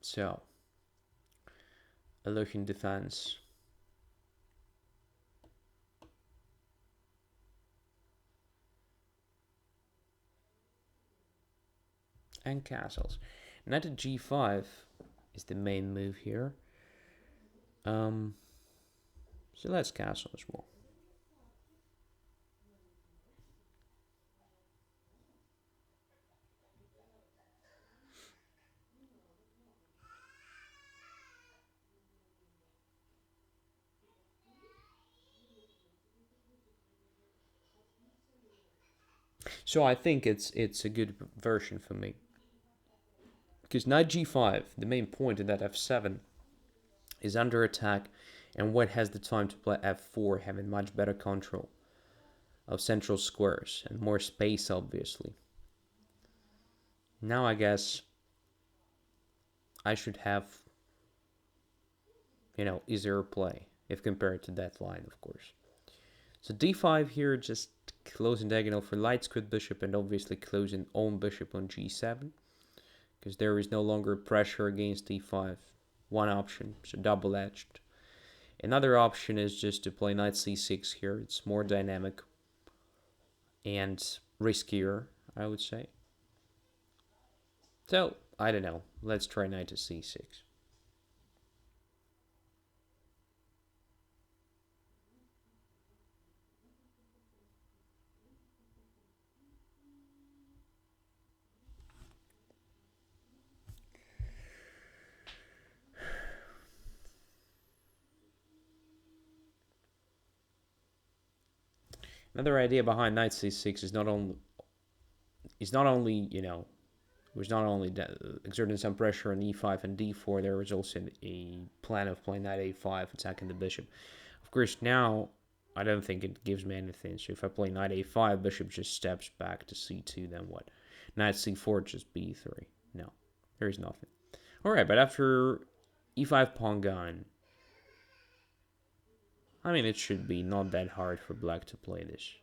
So, Aleutian defense. And castles. Knight to g5 is the main move here. So let's castle as well. So I think it's a good version for me. Because knight g5, the main point in that f7 is under attack, and white has the time to play f4, having much better control of central squares and more space, obviously. Now I guess I should have, easier play if compared to that line, of course. So d5 here, just closing diagonal for light squared bishop, and obviously closing own bishop on g7, because there is no longer pressure against d5. One option, so double-edged. Another option is just to play knight c6 here. It's more dynamic and riskier, I would say. So, I don't know. Let's try knight to c6. Another idea behind knight c6 is not only was not only exerting some pressure on e5 and d4. There was also a plan of playing knight a5, attacking the bishop. Of course, now I don't think it gives me anything. So if I play knight a5, bishop just steps back to c2. Then what? Knight c4, just b3. No, there is nothing. All right, but after e5 pawn gone, I mean, it should be not that hard for black to play this.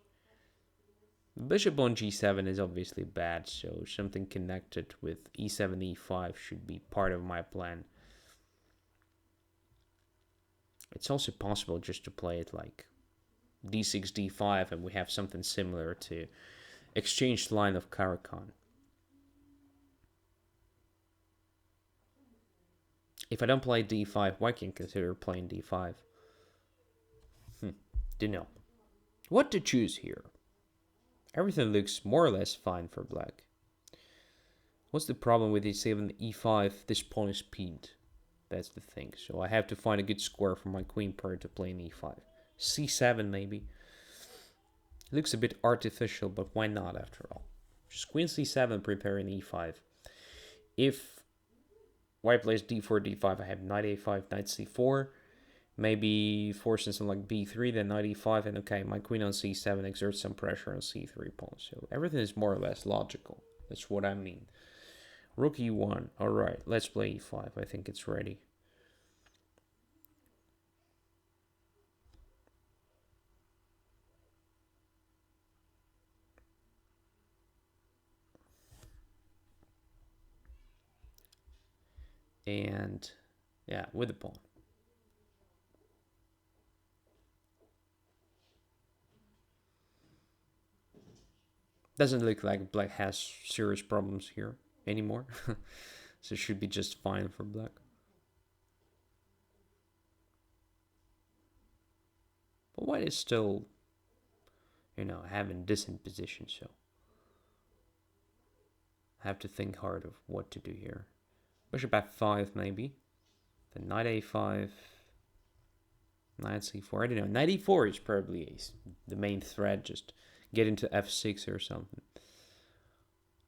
Bishop on g7 is obviously bad, so something connected with e7, e5 should be part of my plan. It's also possible just to play it like d6, d5, and we have something similar to exchanged line of Caro-Kann. If I don't play d5, why can't I consider playing d5? Don't know. What to choose here? Everything looks more or less fine for black. What's the problem with e7, e5? This pawn is pinned. That's the thing. So I have to find a good square for my queen pair to play in e5. c7 maybe. It looks a bit artificial, but why not after all? Just queen c7, preparing e5. If white plays d4, d5, I have knight a5, knight c4. Maybe forcing something like b3, then knight e5, and okay, my queen on c7 exerts some pressure on c3 pawn. So everything is more or less logical. That's what I mean. Rook e1. Alright, let's play e5. I think it's ready. And yeah, with the pawn. Doesn't look like black has serious problems here anymore. So it should be just fine for black. But white is still, having decent position, so I have to think hard of what to do here. Bishop f5 maybe. Then knight a5. Knight c4. I don't know. Knight e4 is probably the main threat. Just get into f6 or something.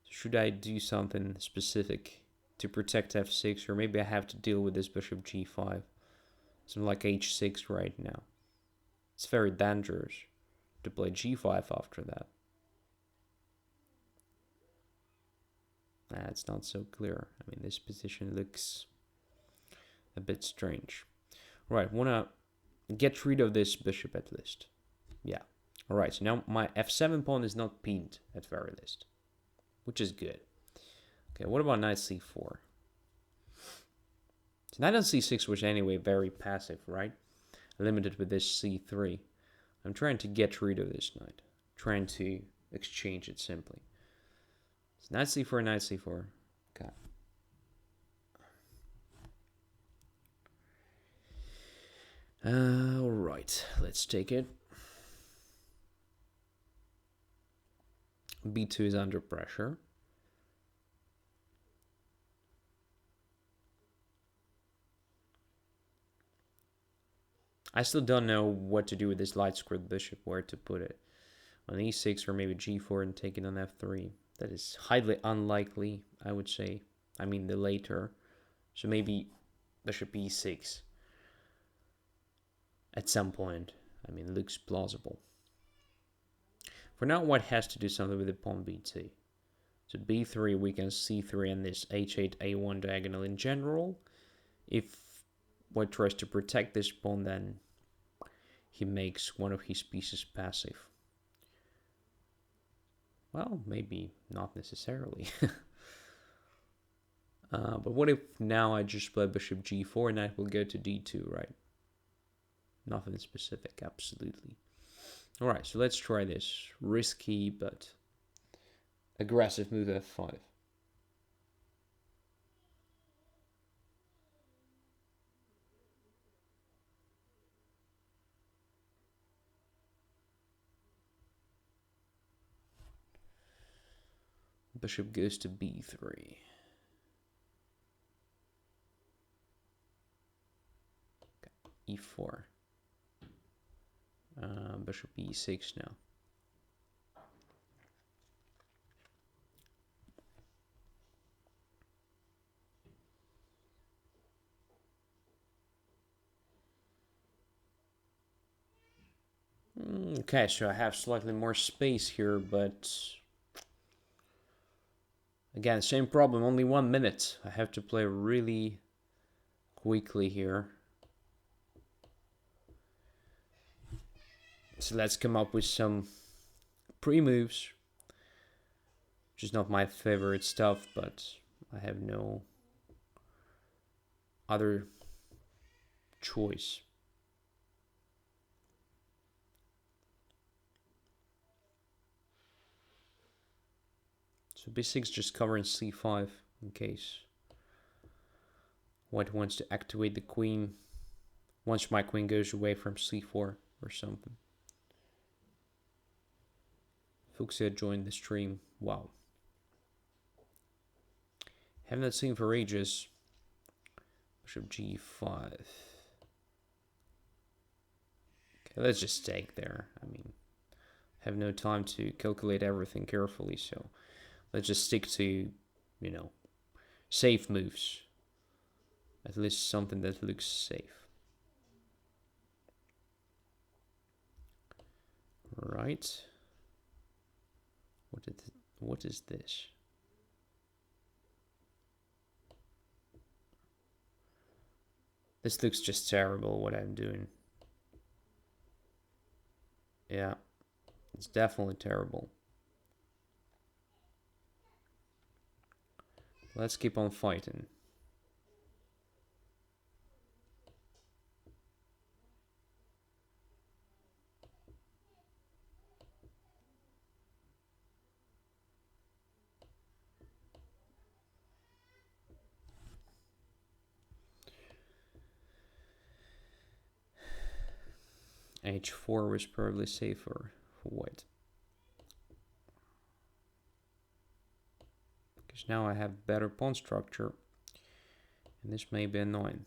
Should I do something specific to protect f6? Or maybe I have to deal with this bishop g5. Something like h6 right now. It's very dangerous to play g5 after that. It's not so clear. I mean, this position looks a bit strange. Right, wanna get rid of this bishop at least. Yeah. Alright, so now my f7 pawn is not pinned at very least, which is good. Okay, what about knight c4? So knight on c6 was anyway very passive, right? Limited with this c3. I'm trying to get rid of this knight. Trying to exchange it simply. So knight c4, knight c4. Okay. Alright, let's take it. b2 is under pressure. I still don't know what to do with this light squared bishop, where to put it. on e6 or maybe g4 and taking on f3. That is highly unlikely, I would say. I mean the later. So maybe bishop e6 at some point. I mean, it looks plausible. For now, white has to do something with the pawn b2. So b3, we can c3 and this h8, a1 diagonal in general. If white tries to protect this pawn, then he makes one of his pieces passive. Well, maybe not necessarily. But what if now I just play bishop g4 and knight will go to d2, right? Nothing specific, absolutely. All right, so let's try this. Risky, but aggressive move f5. Bishop goes to b3. e4. Bishop e6 now. Okay, so I have slightly more space here, but again, same problem, only 1 minute. I have to play really quickly here. So let's come up with some pre-moves, which is not my favorite stuff, but I have no other choice. So b6 just covering c5 in case white wants to activate the queen once my queen goes away from c4 or something. Fuchsia joined the stream. Wow. Haven't that seen for ages. Bishop g5. Okay, let's just take there. I mean, have no time to calculate everything carefully, so let's just stick to, you know, safe moves. At least something that looks safe. Right. What is this? This looks just terrible, what I'm doing. Yeah, it's definitely terrible. Let's keep on fighting. H4 was probably safer for white. Because now I have better pawn structure. And this may be annoying.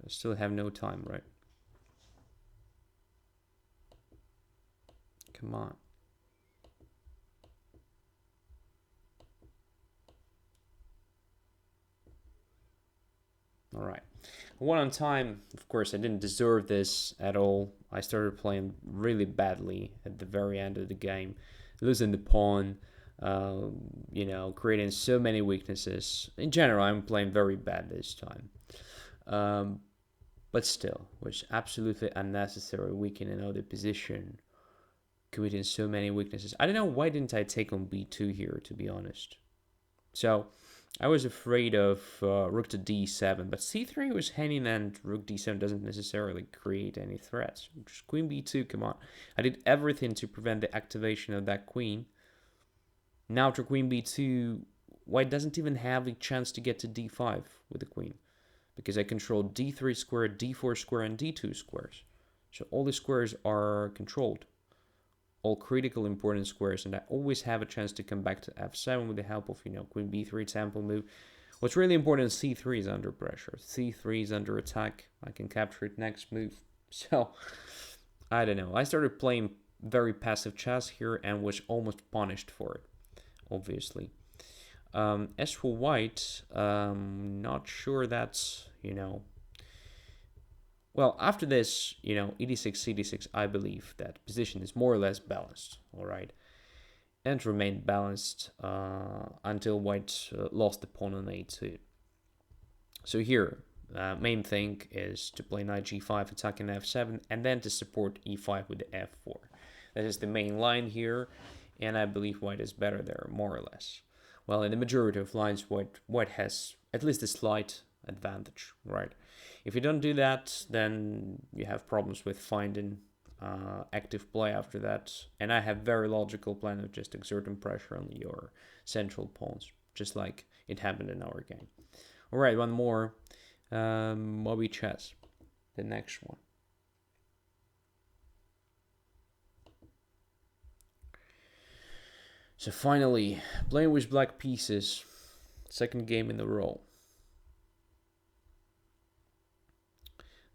I still have no time, right? Come on. All right. One on time. Of course, I didn't deserve this at all. I started playing really badly at the very end of the game, losing the pawn, you know, creating so many weaknesses. In general, I'm playing very bad this time. But still, was absolutely unnecessary, weakening out the position, committing so many weaknesses. I don't know, why didn't I take on b2 here, to be honest? So I was afraid of rook to d7, but c3 was hanging and rook d7 doesn't necessarily create any threats. Just queen b2, come on. I did everything to prevent the activation of that queen. Now to queen b2, white doesn't even have a chance to get to d5 with the queen, because I control d3 square, d4 square, and d2 squares. So all the squares are controlled. All critical important squares, and I always have a chance to come back to f7 with the help of, you know, queen b3 tempo move. What's really important is c3 is under pressure. c3 is under attack. I can capture it next move. So, I don't know. I started playing very passive chess here and was almost punished for it, obviously. As for white, not sure that's, well, after this, ed6, cd6, I believe that position is more or less balanced, all right, and remained balanced until white lost the pawn on a2. So here, main thing is to play knight g5, attacking f7, and then to support e5 with the f4. That is the main line here, and I believe white is better there, more or less. Well, in the majority of lines, white has at least a slight advantage, right? If you don't do that, then you have problems with finding active play after that. And I have very logical plan of just exerting pressure on your central pawns, just like it happened in our game. All right, one more. Moby chess, the next one. So finally, playing with black pieces, second game in a row.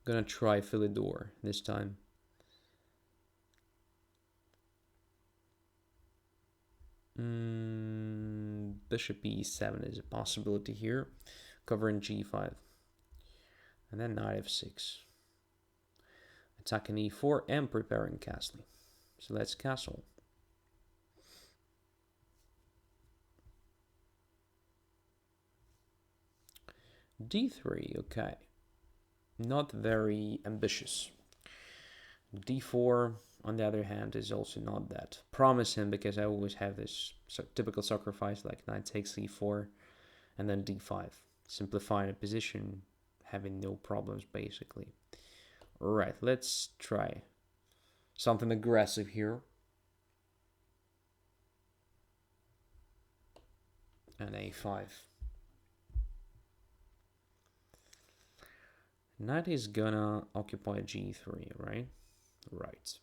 Gonna try Philidor this time. Bishop e7 is a possibility here, covering g5. And then knight f6. Attacking e4 and preparing castling. So let's castle. d3, okay. Not very ambitious. d4, on the other hand, is also not that promising, because I always have this typical sacrifice like knight takes e4 and then d5, simplifying a position, having no problems basically. Alright, let's try something aggressive here. And a5. Knight is gonna occupy g3, right? Right.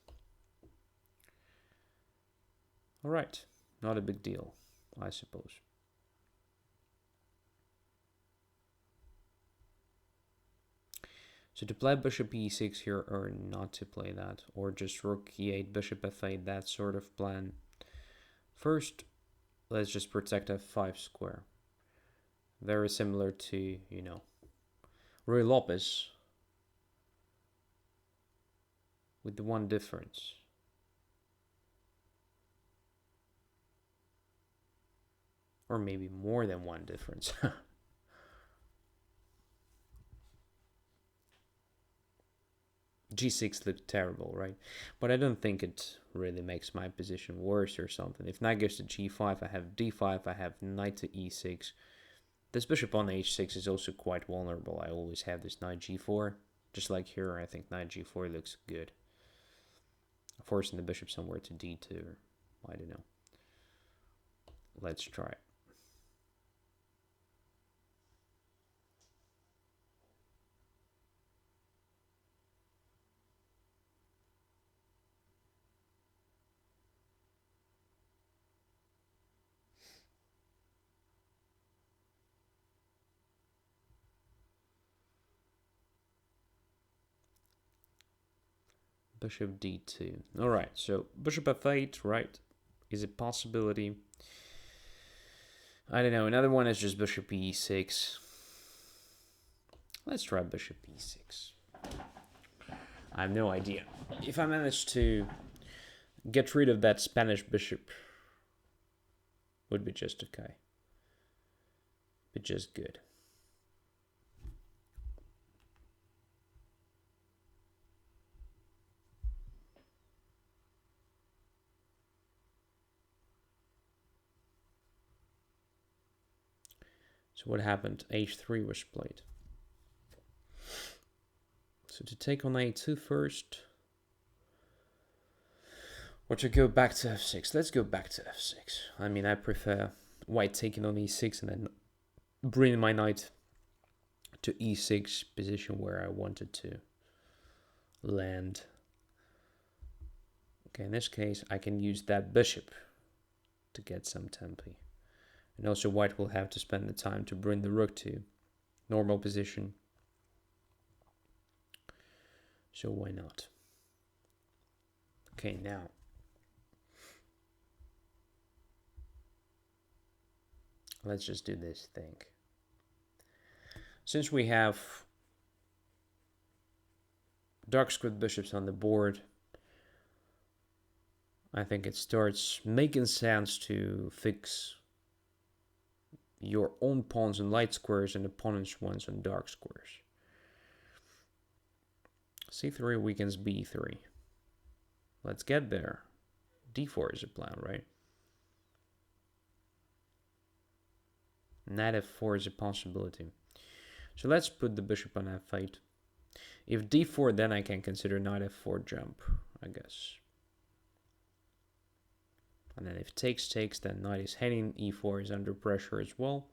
Alright, not a big deal, I suppose. So to play bishop e6 here, or not to play that, or just rook e8, bishop f8, that sort of plan. First, let's just protect f5 square. Very similar to, Ruy Lopez, with the one difference. Or maybe more than one difference. g6 looked terrible, right? But I don't think it really makes my position worse or something. If knight goes to g5, I have d5, I have knight to e6. This bishop on h6 is also quite vulnerable. I always have this knight g4. Just like here, I think knight g4 looks good. Forcing the bishop somewhere to d2, or I don't know. Let's try it. Bishop d2. Alright, so bishop f8, right, is a possibility. I don't know, another one is just bishop e6. Let's try bishop e6. I have no idea. If I manage to get rid of that Spanish bishop, would be just okay. But just good. So what happened? h3 was played. So to take on a2 first, or to go back to f6. Let's go back to f6. I mean, I prefer white taking on e6 and then bringing my knight to e6 position where I wanted to land. Okay, in this case, I can use that bishop to get some tempo. And also white will have to spend the time to bring the rook to normal position. So why not? Okay, now Let's just do this thing. Since we have dark squared bishops on the board, I think it starts making sense to fix your own pawns on light squares and opponent's ones on dark squares. C3 weakens B3. Let's get there. D4 is a plan, right? Knight F4 is a possibility. So let's put the bishop on F8. If D4, then I can consider Knight F4 jump, I guess. And then if takes, then knight is heading, E4 is under pressure as well.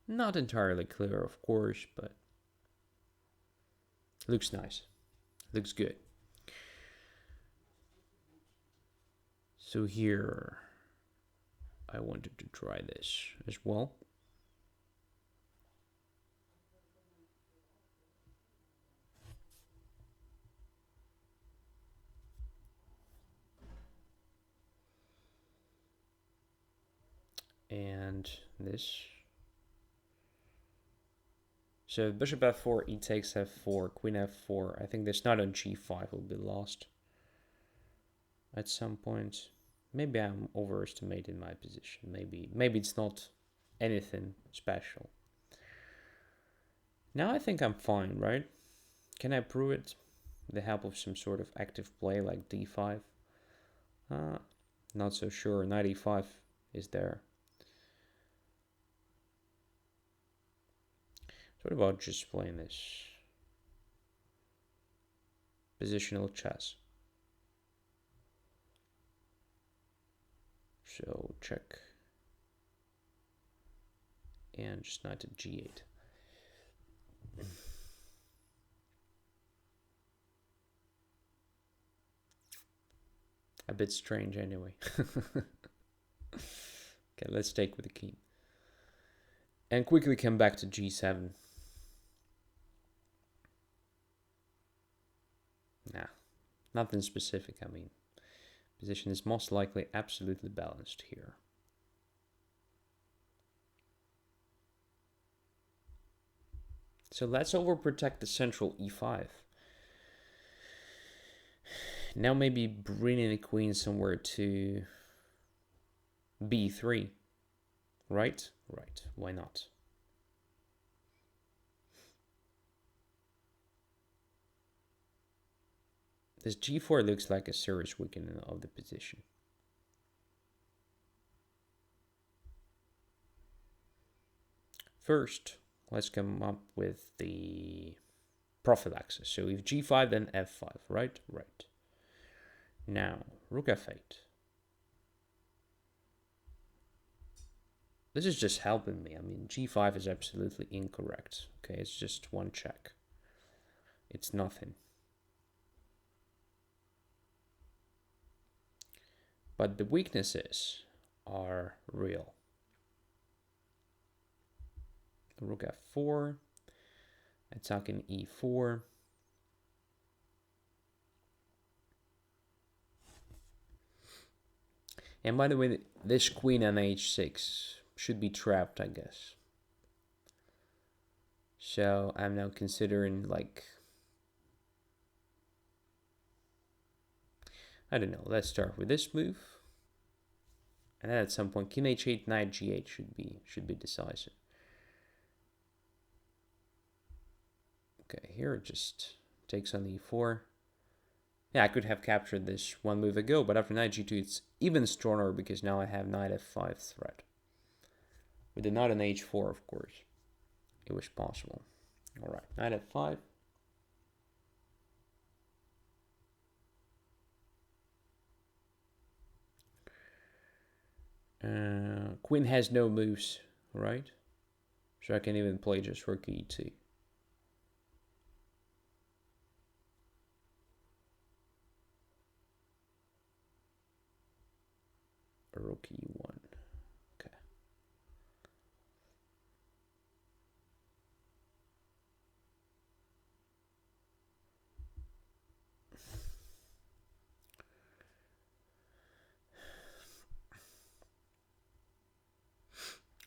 Not entirely clear, of course, but looks nice. Looks good. So here, I wanted to try this as well. And this. So bishop f4, e takes f4, queen f4. I think this knight on g5 will be lost at some point. Maybe I'm overestimating my position. Maybe it's not anything special. Now I think I'm fine, right? Can I prove it with the help of some sort of active play like d5? Not so sure. Knight e5 is there. So what about just playing this positional chess? So check. And just knight to g8. A bit strange anyway. Okay, let's take with the king. And quickly come back to g7. Nah, nothing specific, I mean. Position is most likely absolutely balanced here. So let's overprotect the central e5. Now maybe bringing the queen somewhere to b3. Right? Right. Why not? This g4 looks like a serious weakening of the position. First, let's come up with the prophylaxis. So if g5, then f5, right? Right. Now, rook f8. This is just helping me. I mean, g5 is absolutely incorrect. Okay, it's just one check. It's nothing. But the weaknesses are real. Rook f4, attacking e4. And by the way, this queen on h6 should be trapped, I guess. So I'm now considering, like, I don't know, let's start with this move. And then at some point, king h8, knight g8 should be decisive. Okay, here it just takes on e4. Yeah, I could have captured this one move ago, but after knight g2, it's even stronger because now I have knight f5 threat. With the knight on h4, of course, it was possible. All right, knight f5. Queen has no moves, right? So I can even play just rook e2. Rook e1. Okay.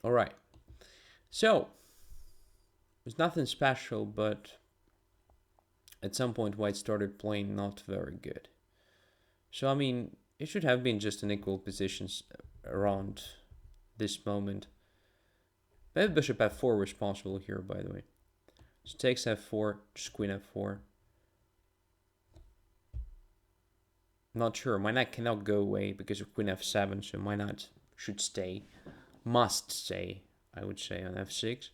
All right. So, it's nothing special, but at some point White started playing not very good. So, I mean, it should have been just in equal positions around this moment. Maybe bishop f4 responsible here, by the way. So takes f4, just queen f4. Not sure. My knight cannot go away because of queen f7, so my knight should stay. Must stay, I would say, on f6.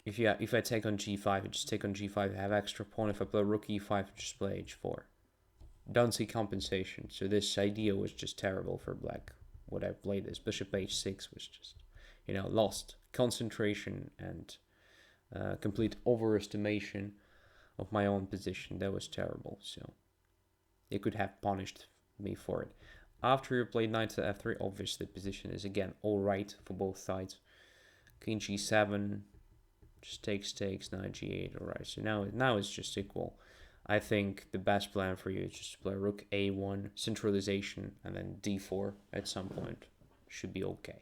If I take on g5, I just take on g5, I have extra pawn. If I play rook e5, I just play h4. Don't see compensation. So this idea was just terrible for black. What I played this bishop h6 was just, lost concentration and complete overestimation of my own position. That was terrible. So they could have punished me for it. After you played knight to f3, obviously the position is again all right for both sides. King g7, just takes, knight g8. All right. So now it's just equal. I think the best plan for you is just to play rook a1, centralization, and then d4 at some point. Should be okay.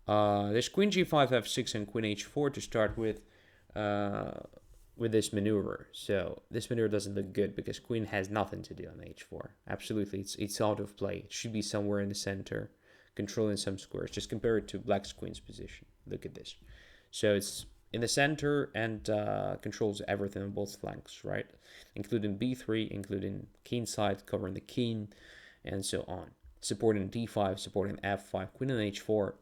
There's queen g5, f6, and queen h4 to start with this maneuver. So this maneuver doesn't look good because queen has nothing to do on h4. Absolutely, it's out of play. It should be somewhere in the center, controlling some squares. Just compare it to black's queen's position. Look at this. So it's in the center and controls everything on both flanks, right? Including b3, including king side, covering the king, and so on. Supporting d5, supporting f5, queen and h4.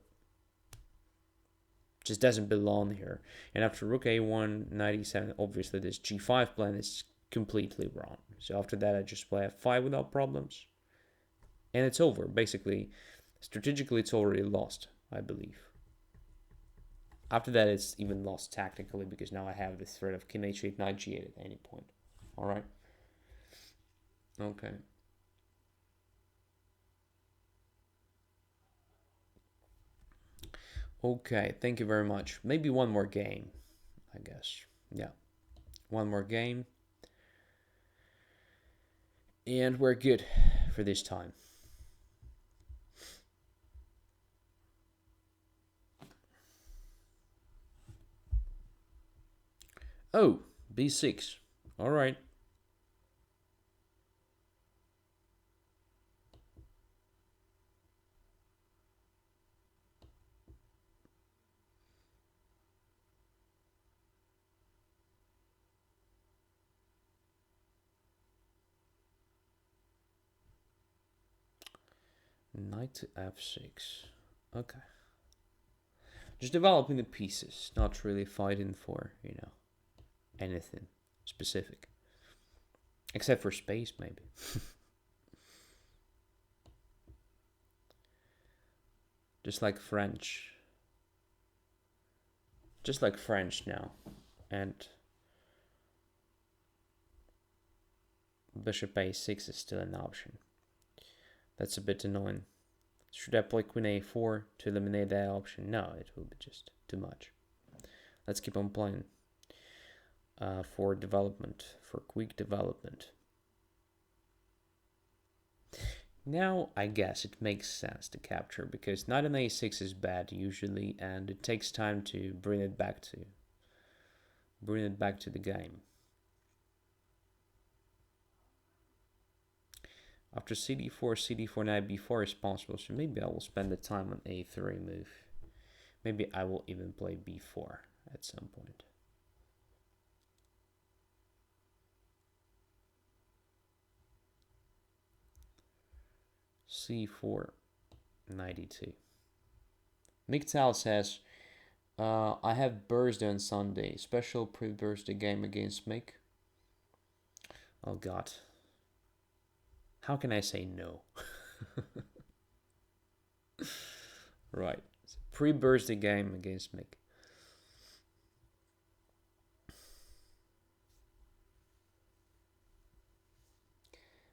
Just doesn't belong here. And after rook a1, knight e7, obviously this g5 plan is completely wrong. So after that, I just play f5 without problems. And it's over. Basically, strategically, it's already lost, I believe. After that, it's even lost tactically because now I have this threat of king h8, knight g8 at any point. All right? Okay. Okay, thank you very much. Maybe one more game, I guess. Yeah, one more game. And we're good for this time. Oh, b6. All right. Knight to f6. Okay. Just developing the pieces, not really fighting for, anything specific. Except for space, maybe. Just like French. Just like French now. And bishop a6 is still an option. That's a bit annoying. Should I play queen a4 to eliminate that option? No, it will be just too much. Let's keep on playing for development, for quick development. Now, I guess it makes sense to capture because knight on a6 is bad usually, and it takes time to bring it back to the game. After cd4, knight b4 is possible, so maybe I will spend the time on a3 move. Maybe I will even play b4 at some point. c4, knight e2. Miktal says, I have birthday on Sunday. Special pre-birthday game against Mick. Oh God. How can I say no? Right. Pre-birthday game against Mick.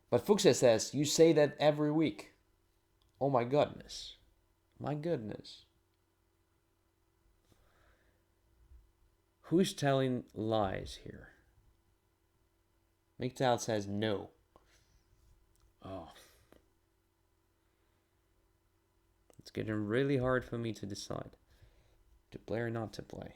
But Fuchsia says, you say that every week. Oh my goodness. My goodness. Who's telling lies here? Miktal says no. Oh. It's getting really hard for me to decide to play or not to play.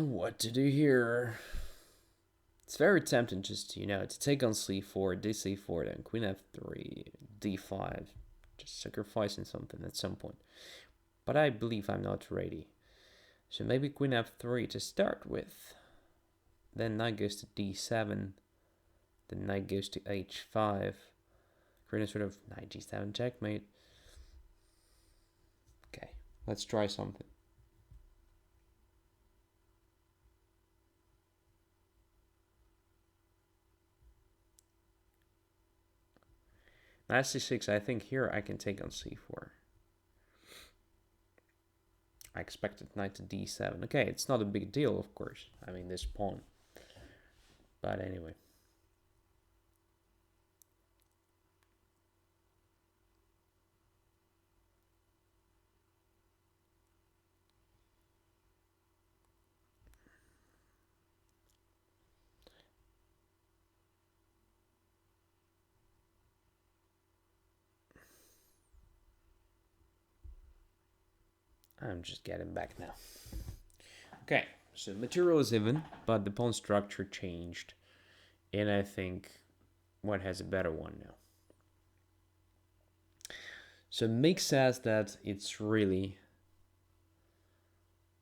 What to do here? It's very tempting just to take on c4, dc4, then queen f3, d5, just sacrificing something at some point. But I believe I'm not ready. So maybe queen f3 to start with. Then knight goes to d7. Then knight goes to h5. Creating sort of knight g7 checkmate. Okay, let's try something. Knight c6, I think here I can take on c4. I expected knight to d7. Okay, it's not a big deal, of course. I mean, this pawn. But anyway. I'm just getting back now. Okay, so material is even, but the pawn structure changed. And I think white has a better one now. So Mick says that it's really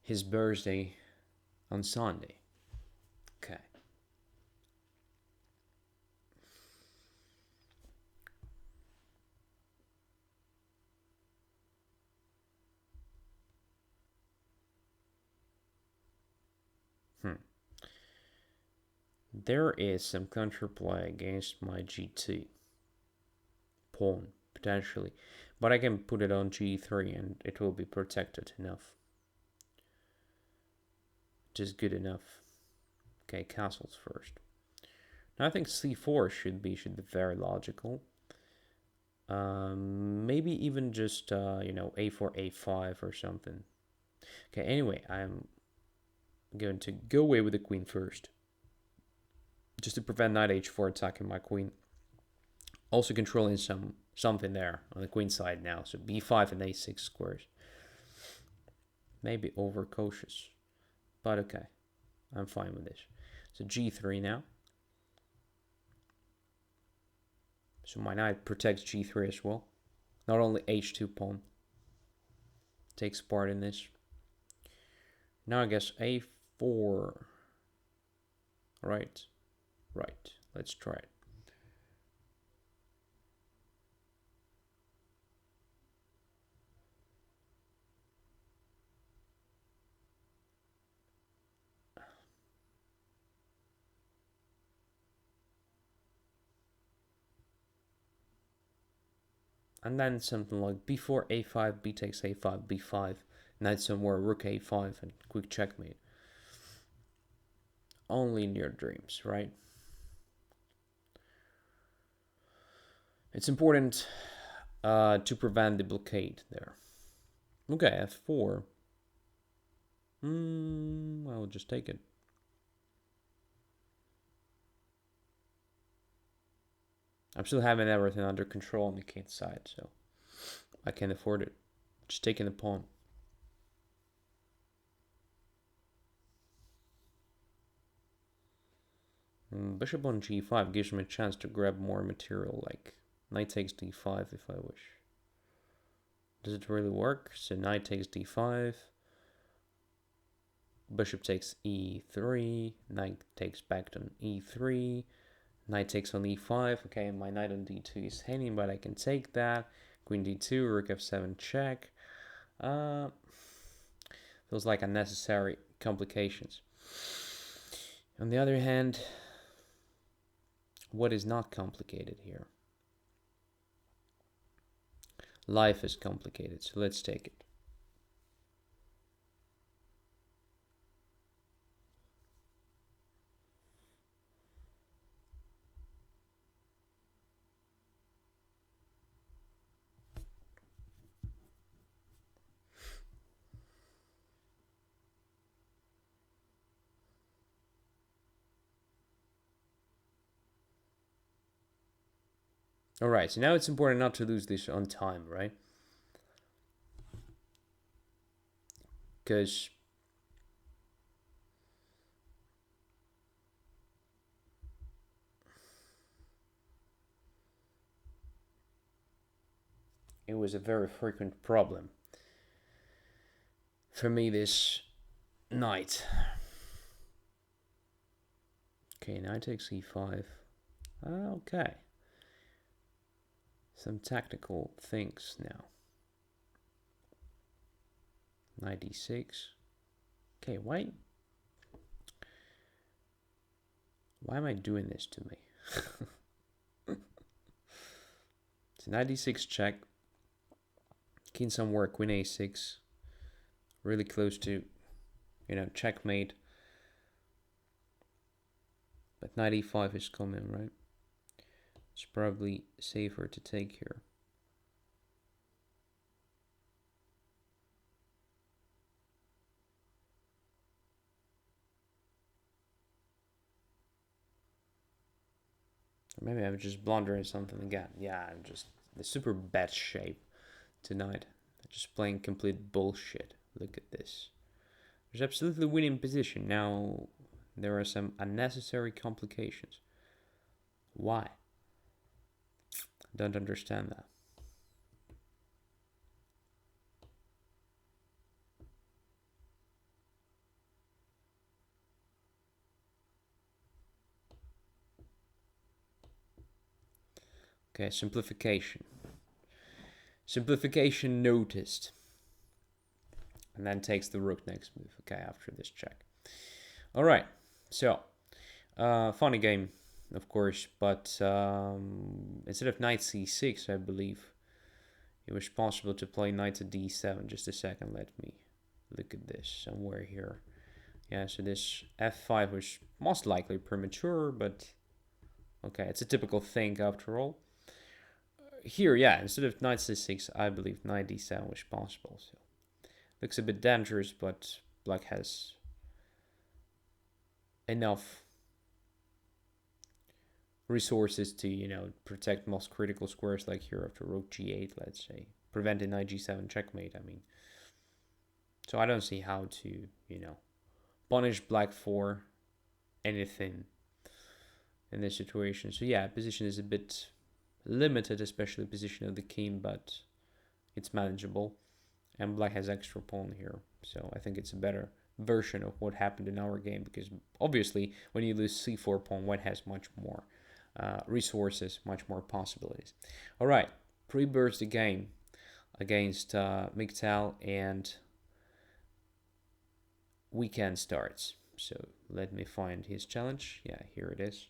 his birthday on Sunday. Okay. There is some counterplay against my g2 pawn, potentially. But I can put it on g3 and it will be protected enough. Just good enough. Okay, castles first. Now I think c4 should be very logical. Maybe even just a4, a5 or something. Okay, anyway, I'm going to go away with the queen first, just to prevent knight h4 attacking my queen. Also controlling something there on the queen side now. So b5 and a6 squares. Maybe over cautious, but okay, I'm fine with this. So g3 now. So my knight protects g3 as well. Not only h2 pawn takes part in this. Now I guess a4. Right. Let's try it. And then something like b4, a5, b takes a5, b5, knight somewhere, rook a5, and quick checkmate. Only in your dreams, right? It's important to prevent the blockade there. Okay, f4. I'll just take it. I'm still having everything under control on the king's side, so I can afford it. Just taking the pawn. Bishop on g5 gives me a chance to grab more material, like knight takes d5 if I wish. Does it really work? So knight takes d5. Bishop takes e3. Knight takes back on e3. Knight takes on e5. Okay, my knight on d2 is hanging, but I can take that. Queen d2, rook f7 check. Feels like unnecessary complications. On the other hand, what is not complicated here? Life is complicated, so let's take it. Alright, so now it's important not to lose this on time, right? Because it was a very frequent problem for me this night. Okay, knight takes e5. Okay. Some tactical things now. Knight d6. Okay, why am I doing this to me? So knight d6 check. King somewhere, queen a6. Really close to, checkmate. But knight e5 is coming, right? It's probably safer to take here. Or maybe I'm just blundering something again. Yeah, I'm just the super bad shape tonight. Just playing complete bullshit. Look at this. There's absolutely winning position. Now there are some unnecessary complications. Why? Don't understand that. Okay, simplification. Simplification noticed. And then takes the rook next move. Okay, after this check. All right, so funny game, of course, but instead of knight c6, I believe it was possible to play knight to d7. Just a second, let me look at this somewhere here. Yeah, so this f5 was most likely premature, but okay, it's a typical thing after all. Here, yeah, instead of knight c6, I believe knight d7 was possible. So looks a bit dangerous, but black has enough resources to, protect most critical squares, like here after rook g8, let's say. Preventing knight g7 checkmate, I mean. So I don't see how to, punish black for anything in this situation. So yeah, position is a bit limited, especially position of the king, but it's manageable. And black has extra pawn here, so I think it's a better version of what happened in our game, because obviously when you lose c4 pawn, white has much more resources, much more possibilities. All right, pre-burst the game against Miktal, and weekend starts. So let me find his challenge. Yeah, here it is.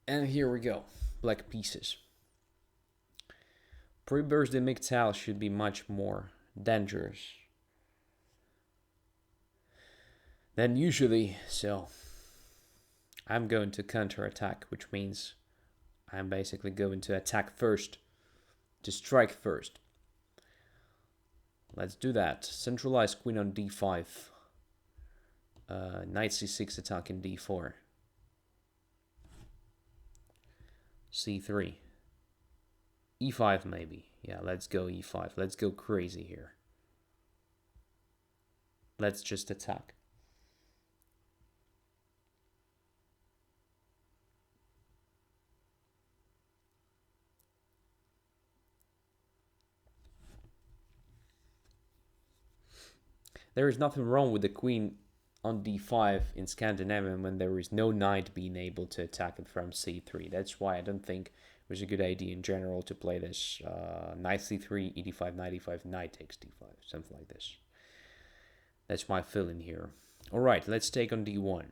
And here we go, black pieces. Pre-burst the Miktal should be much more dangerous than usually, so I'm going to counter-attack, which means I'm basically going to attack first, to strike first. Let's do that. Centralize queen on d5. Knight c6 attack in d4. c3. e5 maybe. Yeah, let's go e5. Let's go crazy here. Let's just attack. There is nothing wrong with the queen on d5 in Scandinavian when there is no knight being able to attack it from c3. That's why I don't think it was a good idea in general to play this knight c3, e5, knight e5, knight takes d5, something like this. That's my feeling here. All right, let's take on d1.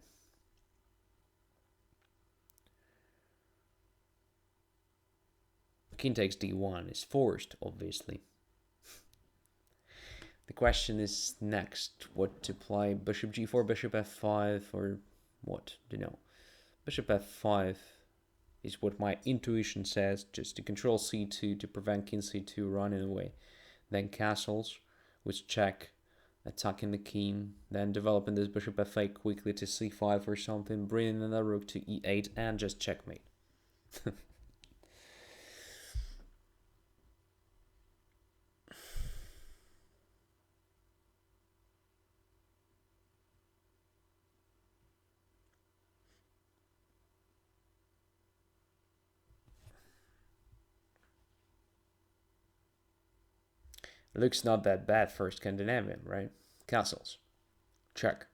King takes d1 is forced, obviously. The question is next, what to play? Bishop g4, bishop f5, or what? Don't know. Bishop f5 is what my intuition says, just to control c2 to prevent king c2 running away. Then castles, which check attacking the king, then developing this bishop f8 quickly to c5 or something, bringing another rook to e8, and just checkmate. Looks not that bad for Scandinavian, right? Castles. Check.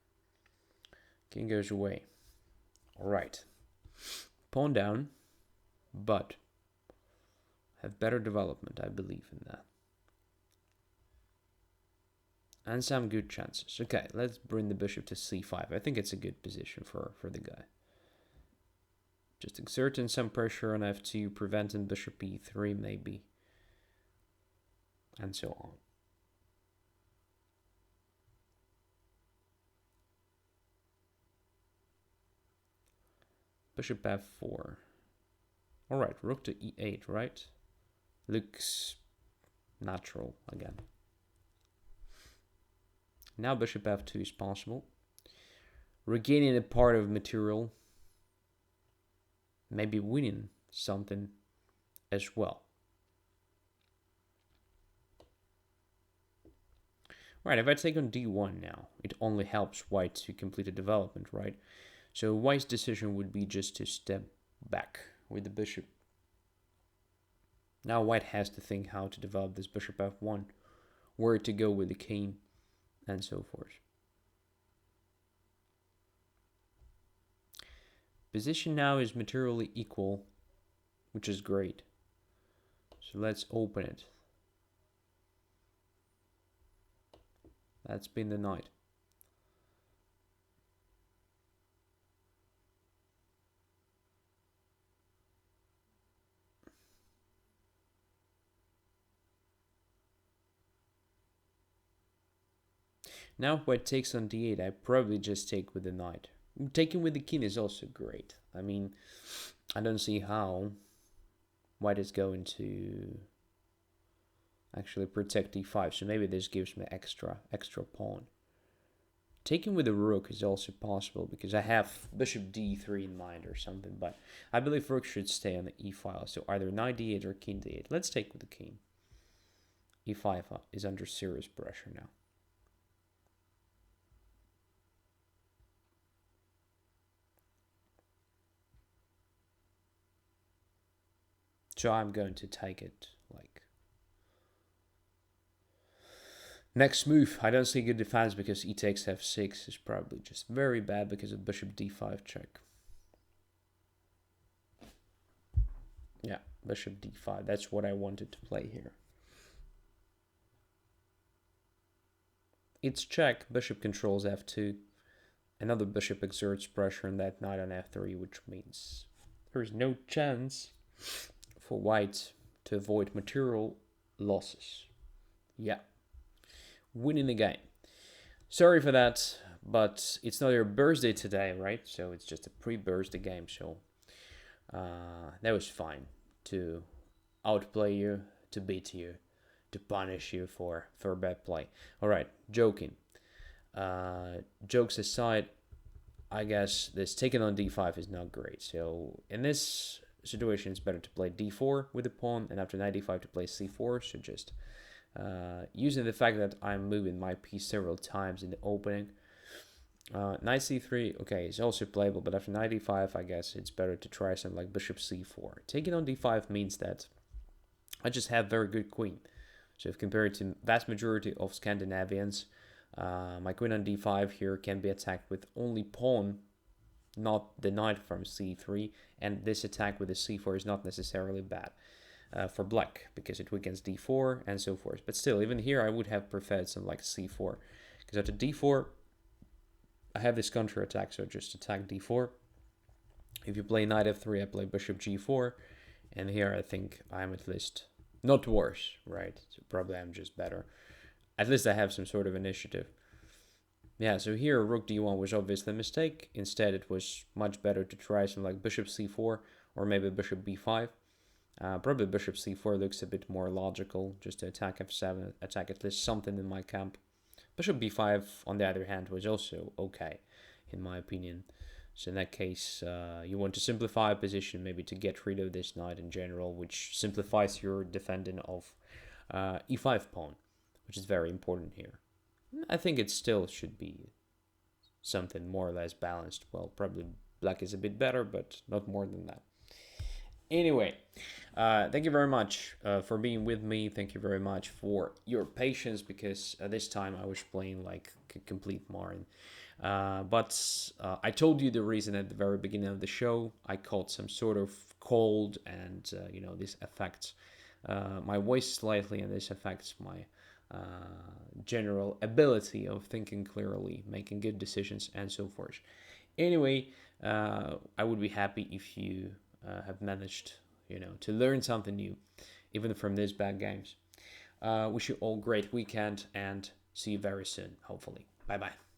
King goes away. Alright. Pawn down, but have better development, I believe in that. And some good chances. Okay, let's bring the bishop to c5. I think it's a good position for the guy. Just exerting some pressure on f2, preventing bishop e3 maybe. And so on. Bishop f4. Alright, rook to e8, right? Looks natural again. Now bishop f2 is possible. Regaining a part of material. Maybe winning something as well. Right, if I take on d1 now, it only helps white to complete a development, right? So white's decision would be just to step back with the bishop. Now white has to think how to develop this bishop f1, where to go with the king, and so forth. Position now is materially equal, which is great. So let's open it. That's been the knight. Now if white takes on d8, I probably just take with the knight. Taking with the king is also great. I mean, I don't see how white is going to actually protect d5, so maybe this gives me extra pawn. Taking with the rook is also possible because I have bishop d3 in mind or something, but I believe rook should stay on the e file, so either knight d8 or king d8. Let's take with the king. e5 is under serious pressure now. So I'm going to take it like next move. I don't see good defense because e takes f6 is probably just very bad because of bishop d5 check. Yeah, bishop d5. That's what I wanted to play here. It's check. Bishop controls f2. Another bishop exerts pressure on that knight on f3, which means there's no chance for white to avoid material losses. Yeah. Winning the game. Sorry for that, but it's not your birthday today, right? So it's just a pre-birthday game, so that was fine to outplay you, to beat you, to punish you for bad play. Alright, joking. Jokes aside, I guess this taking on d5 is not great. So in this situation, it's better to play d4 with the pawn, and after knight d5 to play c4. So just using the fact that I'm moving my piece several times in the opening. Knight c3, okay, is also playable, but after knight d5, I guess it's better to try something like bishop c4. Taking on d5 means that I just have very good queen. So if compared to vast majority of Scandinavians, my queen on d5 here can be attacked with only pawn, not the knight from c3, and this attack with the c4 is not necessarily bad for black because it weakens d4 and so forth. But still, even here I would have preferred something like c4, because after d4 I have this counter attack, so just attack d4. If you play knight f3, I play bishop g4, and here I think I'm at least not worse, right? So probably I'm just better. At least I have some sort of initiative. Yeah, so here rook d1 was obviously a mistake. Instead, it was much better to try something like bishop c4 or maybe bishop b5. Probably bishop c4 looks a bit more logical, just to attack f7, attack at least something in my camp. Bishop b5, on the other hand, was also okay, in my opinion. So in that case, you want to simplify a position, maybe to get rid of this knight in general, which simplifies your defending of e5 pawn, which is very important here. I think it still should be something more or less balanced. Well, probably black is a bit better, but not more than that. Anyway, thank you very much for being with me. Thank you very much for your patience, because this time I was playing like a complete Marin. But I told you the reason at the very beginning of the show. I caught some sort of cold, and this affects my voice slightly, and this affects my general ability of thinking clearly, making good decisions, and so forth. Anyway, I would be happy if you have managed, to learn something new, even from these bad games. Wish you all great weekend, and see you very soon, hopefully. Bye bye.